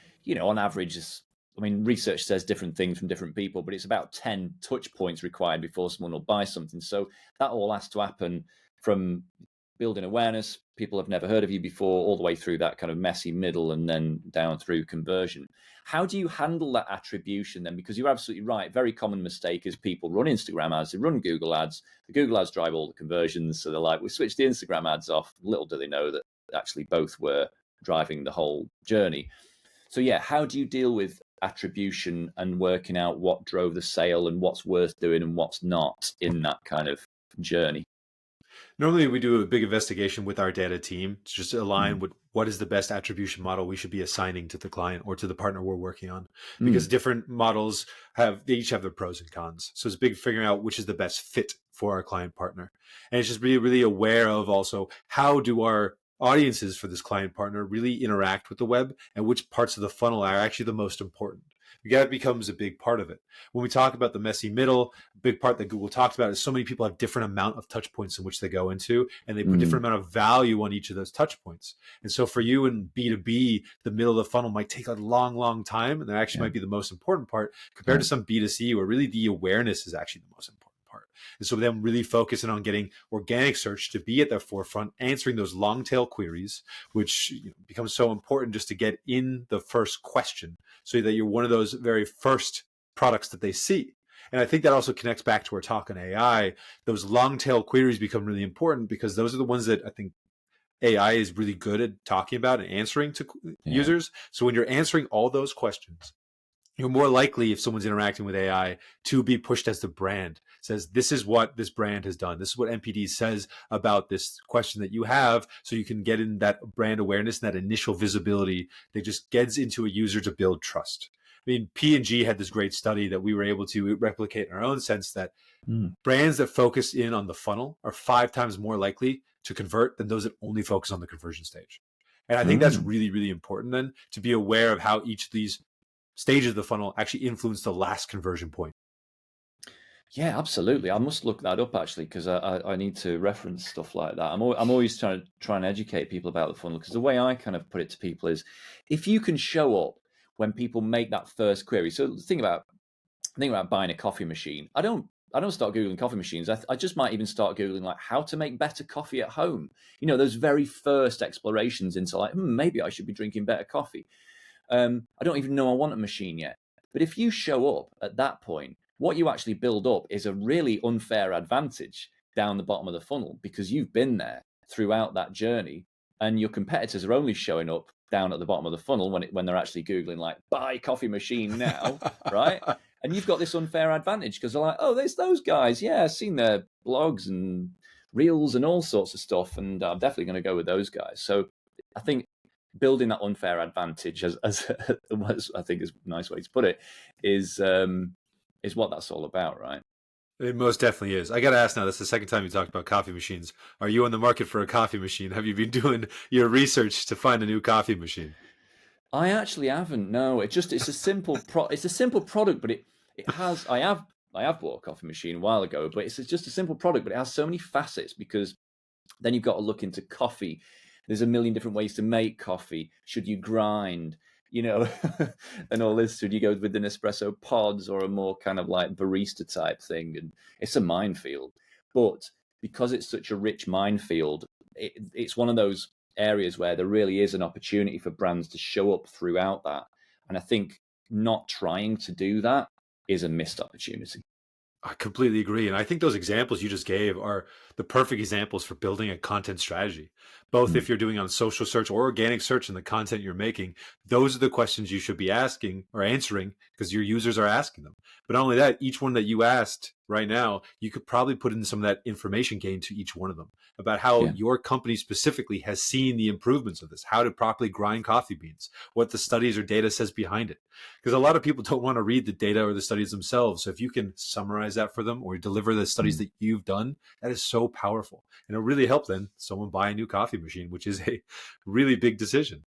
on average, I mean, research says different things from different people, but it's about 10 touch points required before someone will buy something. So that all has to happen from building awareness, people have never heard of you before, all the way through that kind of messy middle and then down through conversion. How do you handle that attribution then? Because you're absolutely right. Very common mistake is people run Instagram ads, they run Google ads. The Google ads drive all the conversions. So they're like, we switched the Instagram ads off. Little do they know that actually both were driving the whole journey. So yeah, how do you deal with attribution and working out what drove the sale and what's worth doing and what's not in that kind of journey? Normally, we do a big investigation with our data team to just align Mm. with what is the best attribution model we should be assigning to the client or to the partner we're working on. Because Mm. different models they each have their pros and cons. So it's big figuring out which is the best fit for our client partner. And it's just really, really aware of also how do our audiences for this client partner really interact with the web and which parts of the funnel are actually the most important. That becomes a big part of it. When we talk about the messy middle, a big part that Google talks about is so many people have different amount of touch points in which they go into, and they put Mm. different amount of value on each of those touch points. And so for you in B2B, the middle of the funnel might take a long, long time, and that actually Yeah. might be the most important part compared Yeah. to some B2C where really the awareness is actually the most important part. And so then really focusing on getting organic search to be at the forefront, answering those long tail queries, which becomes so important just to get in the first question so that you're one of those very first products that they see. And I think that also connects back to our talk on AI. Those long tail queries become really important because those are the ones that I think AI is really good at talking about and answering to Yeah. users. So when you're answering all those questions, you're more likely, if someone's interacting with AI, to be pushed as the brand. Says, this is what this brand has done. This is what NPD says about this question that you have. So you can get in that brand awareness and that initial visibility that just gets into a user to build trust. I mean, P&G had this great study that we were able to replicate in our own sense that Mm. brands that focus in on the funnel are 5 times more likely to convert than those that only focus on the conversion stage. And I think that's Mm. really, really important then to be aware of how each of these stages of the funnel actually influence the last conversion point. Yeah, absolutely. I must look that up actually because I need to reference stuff like that. I'm always trying to educate people about the funnel because the way I kind of put it to people is if you can show up when people make that first query. So think about buying a coffee machine. I don't start googling coffee machines. I just might even start googling like how to make better coffee at home. Those very first explorations into like maybe I should be drinking better coffee. I don't even know I want a machine yet. But if you show up at that point, what you actually build up is a really unfair advantage down the bottom of the funnel because you've been there throughout that journey, and your competitors are only showing up down at the bottom of the funnel when they're actually googling like buy coffee machine now, right? And you've got this unfair advantage because they're like, oh, there's those guys. Yeah, I've seen their blogs and reels and all sorts of stuff, and I'm definitely going to go with those guys. So I think building that unfair advantage, as I think is a nice way to put it, is what that's all about, right? It most definitely is. I got to ask now, that's the second time you talked about coffee machines. Are you on the market for a coffee machine? Have you been doing your research to find a new coffee machine? I actually haven't. No, it's a simple it's a simple product, but it has. I have bought a coffee machine a while ago, but it's just a simple product, but it has so many facets because then you've got to look into coffee. There's a million different ways to make coffee. Should you grind? And all this. Should you go with an espresso pods or a more kind of like barista type thing? And it's a minefield. But because it's such a rich minefield, it's one of those areas where there really is an opportunity for brands to show up throughout that. And I think not trying to do that is a missed opportunity. I completely agree. And I think those examples you just gave are the perfect examples for building a content strategy. Both Mm. if you're doing on social search or organic search in the content you're making, those are the questions you should be asking or answering because your users are asking them. But not only that, each one that you asked, right now, you could probably put in some of that information gain to each one of them about how Yeah. your company specifically has seen the improvements of this, how to properly grind coffee beans, what the studies or data says behind it. Because a lot of people don't want to read the data or the studies themselves. So if you can summarize that for them or deliver the studies Mm. that you've done, that is so powerful. And it'll really help then someone buy a new coffee machine, which is a really big decision.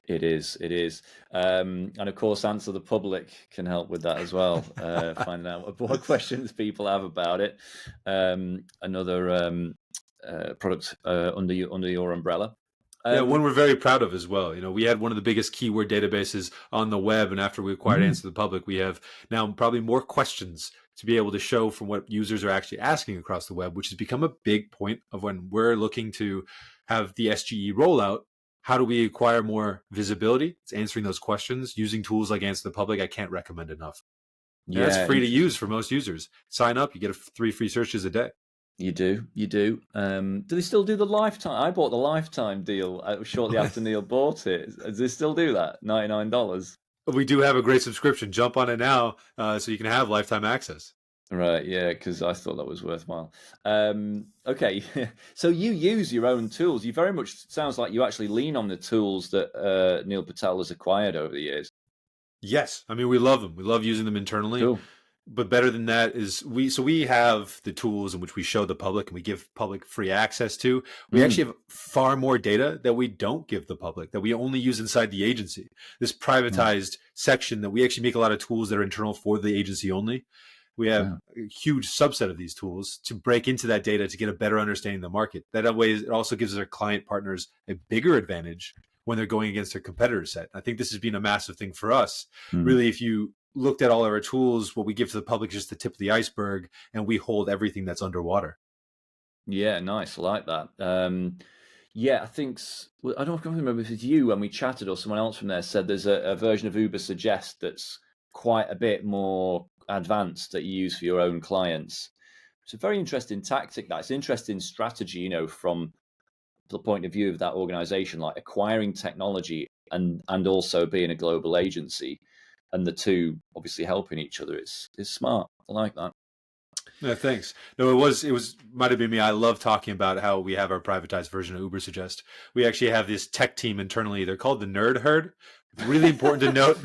It is. It is. And of course, Answer the Public can help with that as well. Finding out what questions people have about it. Another product under your umbrella. Yeah, one Um, we're very proud of as well. We had one of the biggest keyword databases on the web, and after we acquired mm, Answer the Public, we have now probably more questions to be able to show from what users are actually asking across the web, which has become a big point of when we're looking to have the SGE rollout. How do we acquire more visibility? It's answering those questions using tools like Answer the Public. I can't recommend enough. And that's yeah, free to use interesting. for most users. Sign up, you get 3 free searches a day. You do. You do. Do they still do the lifetime? I bought the lifetime deal shortly after Neil bought it. Does they still do that? $99. We do have a great subscription. Jump on it now so you can have lifetime access. Right, yeah, because I thought that was worthwhile. Okay, so you use your own tools. You very much sounds like you actually lean on the tools that Neil Patel has acquired over the years. Yes, I mean we love them. We love using them internally. Cool. But better than that is we have the tools in which we show the public and we give public free access to. We Mm, actually have far more data that we don't give the public, that we only use inside the agency. This right. privatized section that we actually make a lot of tools that are internal for the agency only. We have Wow. a huge subset of these tools to break into that data to get a better understanding of the market. That way, it also gives our client partners a bigger advantage when they're going against their competitor set. I think this has been a massive thing for us. Mm. Really, if you looked at all of our tools, what we give to the public is just the tip of the iceberg, and we hold everything that's underwater. Yeah, nice. I like that. Yeah, I think well, I don't remember if it's you when we chatted or someone else from there said there's a version of Uber Suggest that's quite a bit more advanced that you use for your own clients. It's a very interesting tactic. That's interesting strategy, from the point of view of that organization, like acquiring technology and also being a global agency, and the two obviously helping each other. It's smart. I like that. No, thanks. No, it was might have been me. I love talking about how we have our privatized version of Uber Suggest. We actually have this tech team internally. They're called the Nerd Herd. Really important to note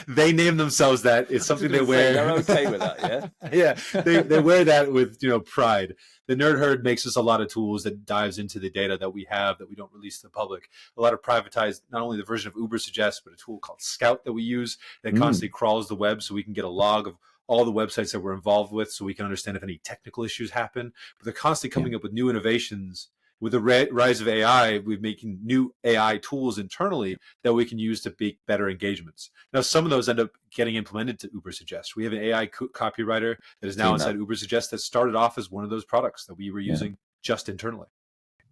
they name themselves that. It's I was something they going to say they're wear. okay with that, yeah. Yeah, they wear that with pride. The Nerd Herd makes us a lot of tools that dives into the data that we have that we don't release to the public. A lot of privatized, not only the version of Uber Suggest, but a tool called Scout that we use that Mm, constantly crawls the web so we can get a log of all the websites that we're involved with so we can understand if any technical issues happen. But they're constantly yeah, coming up with new innovations. With the rise of AI, we're making new AI tools internally that we can use to make better engagements. Now, some of those end up getting implemented to Uber Suggest. We have an AI copywriter that is now seen that. inside Uber Suggest that started off as one of those products that we were Yeah, using just internally.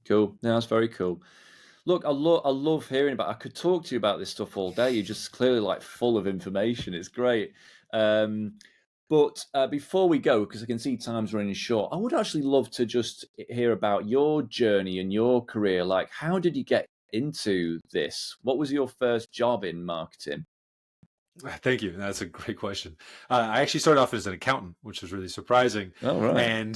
cool. Yeah, that's very cool. Look, I love hearing about. I could talk to you about this stuff all day. You're just clearly like full of information. It's great. Um, but before we go, because I can see time's running short, I would actually love to just hear about your journey and your career. Like, how did you get into this? What was your first job in marketing? Thank you. That's a great question. I actually started off as an accountant, which was really surprising. All right. And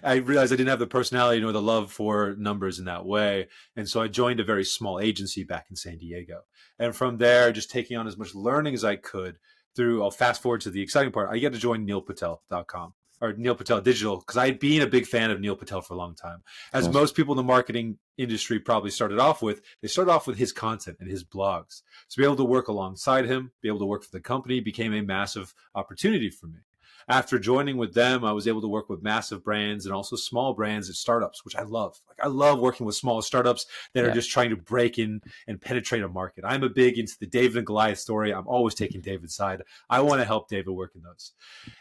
I realized I didn't have the personality nor the love for numbers in that way. And so I joined a very small agency back in San Diego. And from there, just taking on as much learning as I could I'll fast forward to the exciting part. I get to join neilpatel.com or Neil Patel Digital because I had been a big fan of Neil Patel for a long time. Of As course. most people in the marketing industry probably started off with, they started off with his content and his blogs. So be able to work alongside him, be able to work for the company became a massive opportunity for me. After joining with them, I was able to work with massive brands and also small brands and startups, which I love. Like I love working with small startups that are Yeah. just trying to break in and penetrate a market. I'm a big into the David and Goliath story. I'm always taking David's side. I want to help David work in those.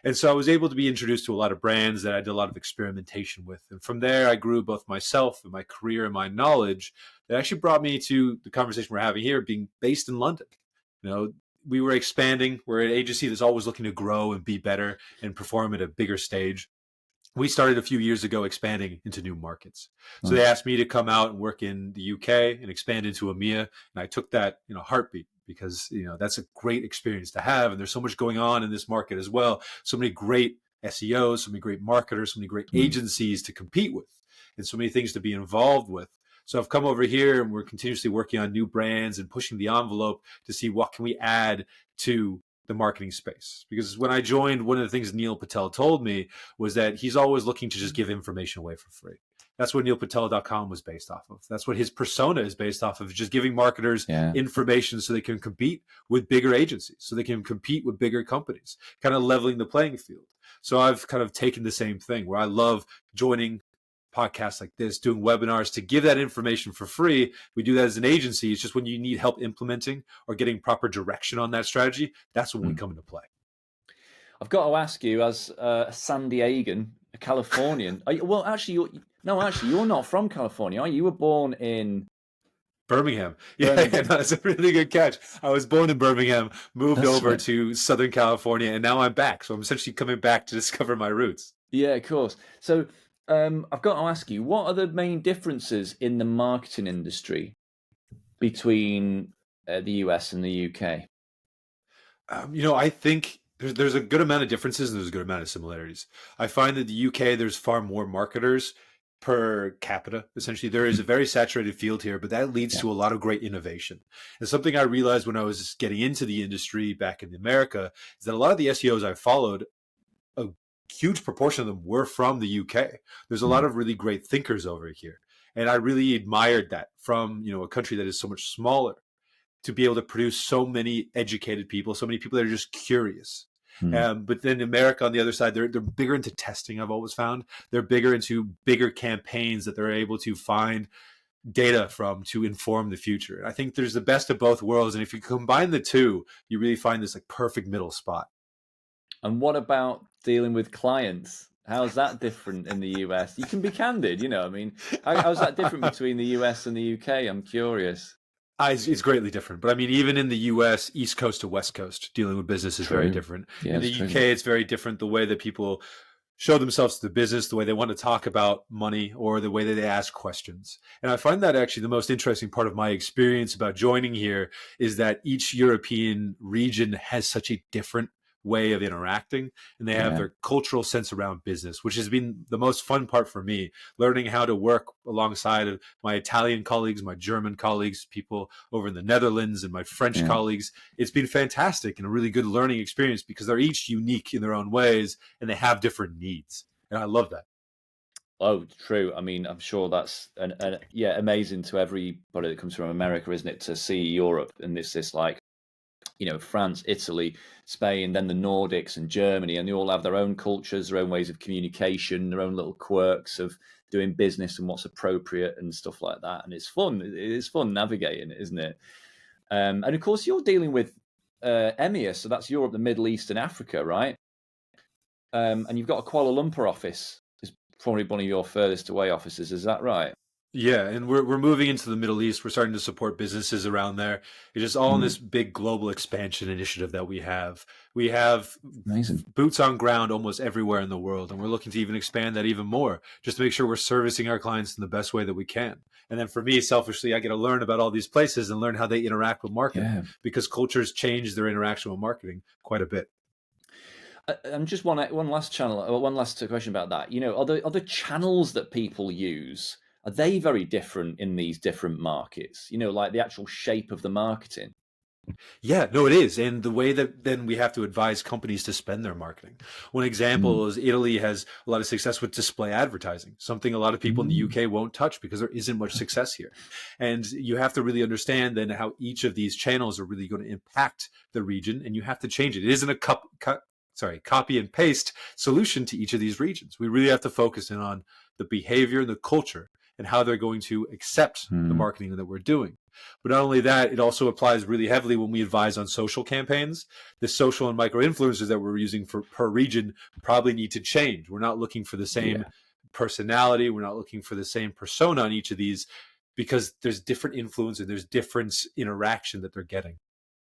And so I was able to be introduced to a lot of brands that I did a lot of experimentation with. And from there, I grew both myself and my career and my knowledge that actually brought me to the conversation we're having here, being based in London. You know, we were expanding. We're an agency that's always looking to grow and be better and perform at a bigger stage. We started a few years ago expanding into new markets. So they Nice. asked me to come out and work in the UK and expand into EMEA. And I took that in a heartbeat because, that's a great experience to have. And there's so much going on in this market as well. So many great SEOs, so many great marketers, so many great agencies to compete with, and so many things to be involved with. So I've come over here and we're continuously working on new brands and pushing the envelope to see what can we add to the marketing space. Because when I joined, one of the things Neil Patel told me was that he's always looking to just give information away for free. That's what neilpatel.com was based off of. That's what his persona is based off of, just giving marketers information so they can compete with bigger agencies, so they can compete with bigger companies, kind of leveling the playing field. So I've kind of taken the same thing where I love joining podcasts like this, doing webinars to give that information for free. We do that as an agency. It's just when you need help implementing or getting proper direction on that strategy, that's when we come into play. I've got to ask you, as a San Diegan, a Californian. You're not from California, are you? You were born in Birmingham. Yeah, that's a really good catch. I was born in Birmingham, moved over to Southern California, and now I'm back. So I'm essentially coming back to discover my roots. Yeah, of course. So I've got to ask you, what are the main differences in the marketing industry between the US and the UK? I think there's a good amount of differences and there's a good amount of similarities. I find that the UK, there's far more marketers per capita. Essentially, there is a very saturated field here, but that leads to a lot of great innovation. And something I realized when I was getting into the industry back in America is that a lot of the SEOs I followed, a huge proportion of them were from the UK. There's a lot of really great thinkers over here. And I really admired that from, a country that is so much smaller, to be able to produce so many educated people, so many people that are just curious. But then America, on the other side, they're bigger into testing, I've always found. They're bigger into bigger campaigns that they're able to find data from to inform the future. And I think there's the best of both worlds. And if you combine the two, you really find this like perfect middle spot. And what about dealing with clients? How's that different in the US? You can be candid, how's that different between the US and the UK? I'm curious. It's greatly different. But I mean, even in the US, East Coast to West Coast, dealing with business is very different. In the UK, it's very different. The way that people show themselves to the business, the way they want to talk about money, or the way that they ask questions. And I find that actually the most interesting part of my experience about joining here is that each European region has such a different way of interacting, and they have their cultural sense around business, which has been the most fun part for me, learning how to work alongside of my Italian colleagues, my German colleagues, people over in the Netherlands, and my French colleagues. It's been fantastic and a really good learning experience because they're each unique in their own ways and they have different needs. And I love that. Oh, true. I mean, I'm sure that's amazing to everybody that comes from America, isn't it, to see Europe and this like, France, Italy, Spain, then the Nordics and Germany, and they all have their own cultures, their own ways of communication, their own little quirks of doing business and what's appropriate and stuff like that. And it's fun. It's fun navigating it, isn't it? And of course, you're dealing with EMEA, so that's Europe, the Middle East, and Africa, right? And you've got a Kuala Lumpur office. It's probably one of your furthest away offices. Is that right? Yeah, and we're moving into the Middle East. We're starting to support businesses around there. It's just all in this big global expansion initiative that we have. We have amazing boots on ground almost everywhere in the world, and we're looking to even expand that even more, just to make sure we're servicing our clients in the best way that we can. And then for me, selfishly, I get to learn about all these places and learn how they interact with marketing, because cultures change their interaction with marketing quite a bit. And just one last question about that. Are the channels that people use, are they very different in these different markets? Like the actual shape of the marketing? Yeah, no, it is. And the way that then we have to advise companies to spend their marketing. One example is Italy has a lot of success with display advertising, something a lot of people in the UK won't touch because there isn't much success here. And you have to really understand then how each of these channels are really going to impact the region, and you have to change it. It isn't a copy and paste solution to each of these regions. We really have to focus in on the behavior and the culture and how they're going to accept the marketing that we're doing. But not only that, it also applies really heavily when we advise on social campaigns. The social and micro influencers that we're using per region probably need to change. We're not looking for the same personality. We're not looking for the same persona on each of these, because there's different influence and there's different interaction that they're getting.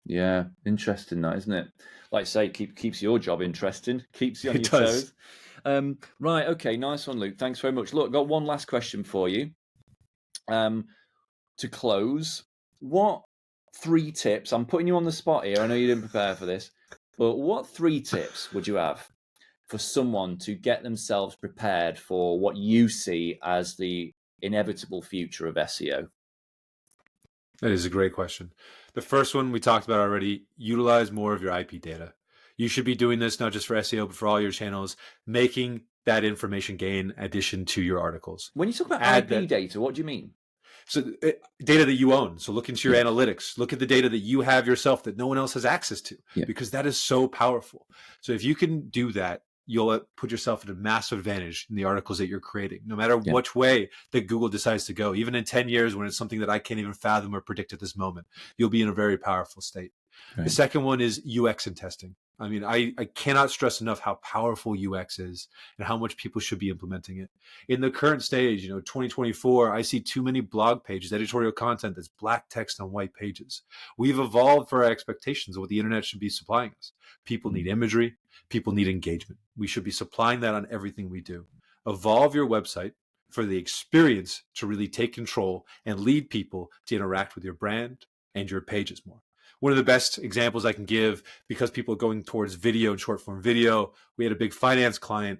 Yeah, interesting that, isn't it? Like I say, keeps your job interesting, keeps you on your toes. Right, okay, nice one, Luke. Thanks very much. Look, got one last question for you. To close, what 3 tips, I'm putting you on the spot here, I know you didn't prepare for this, but what 3 tips would you have for someone to get themselves prepared for what you see as the inevitable future of SEO? That is a great question. The first one we talked about already, utilize more of your IP data. You should be doing this not just for SEO, but for all your channels, making that information gain addition to your articles. When you talk about Add IP that. data, what do you mean? So data that you own. So look into your Yeah. analytics. Look at the data that you have yourself that no one else has access to, Yeah. because that is so powerful. So if you can do that, you'll put yourself at a massive advantage in the articles that you're creating, no matter Yeah. which way that Google decides to go. Even in 10 years, when it's something that I can't even fathom or predict at this moment, you'll be in a very powerful state. The Right. second one is UX and testing. I mean, I cannot stress enough how powerful UX is and how much people should be implementing it. In the current stage, 2024, I see too many blog pages, editorial content that's black text on white pages. We've evolved for our expectations of what the internet should be supplying us. People need imagery. People need engagement. We should be supplying that on everything we do. Evolve your website for the experience to really take control and lead people to interact with your brand and your pages more. One of the best examples I can give, because people are going towards video and short form video, we had a big finance client.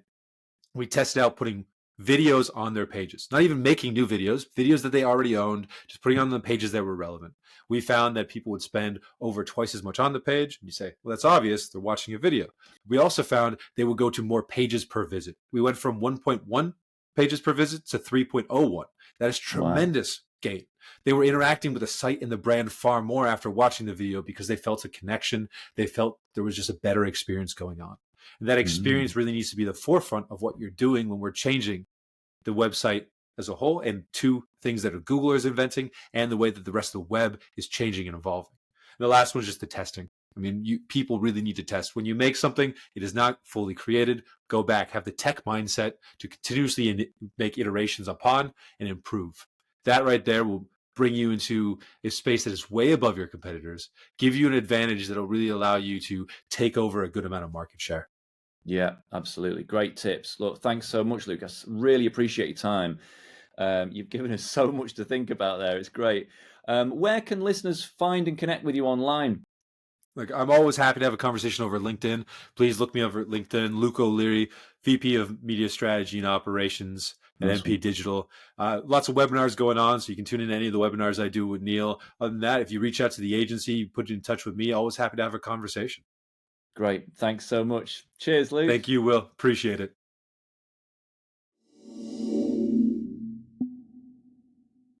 We tested out putting videos on their pages, not even making new videos that they already owned, just putting on the pages that were relevant. We found that people would spend over twice as much on the page. And you say, well, that's obvious. They're watching a video. We also found they would go to more pages per visit. We went from 1.1 pages per visit to 3.01. That is tremendous gain. They were interacting with the site and the brand far more after watching the video because they felt a connection. They felt there was just a better experience going on. And that experience really needs to be the forefront of what you're doing when we're changing the website as a whole, and two things that Google is inventing and the way that the rest of the web is changing and evolving. And the last one is just the testing. I mean, people really need to test. When you make something, it is not fully created. Go back, have the tech mindset to continuously make iterations upon and improve. That right there will bring you into a space that is way above your competitors, give you an advantage that will really allow you to take over a good amount of market share. Yeah, absolutely. Great tips. Look, thanks so much, Luke. I really appreciate your time. You've given us so much to think about there. It's great. Where can listeners find and connect with you online? Like, I'm always happy to have a conversation over LinkedIn. Please look me up at LinkedIn, Luke O'Leary, VP of Media Strategy and Operations at Nice NP one. Digital. Lots of webinars going on, so you can tune in to any of the webinars I do with Neil. Other than that, if you reach out to the agency, put in touch with me, always happy to have a conversation. Great. Thanks so much. Cheers, Luke. Thank you, Will. Appreciate it.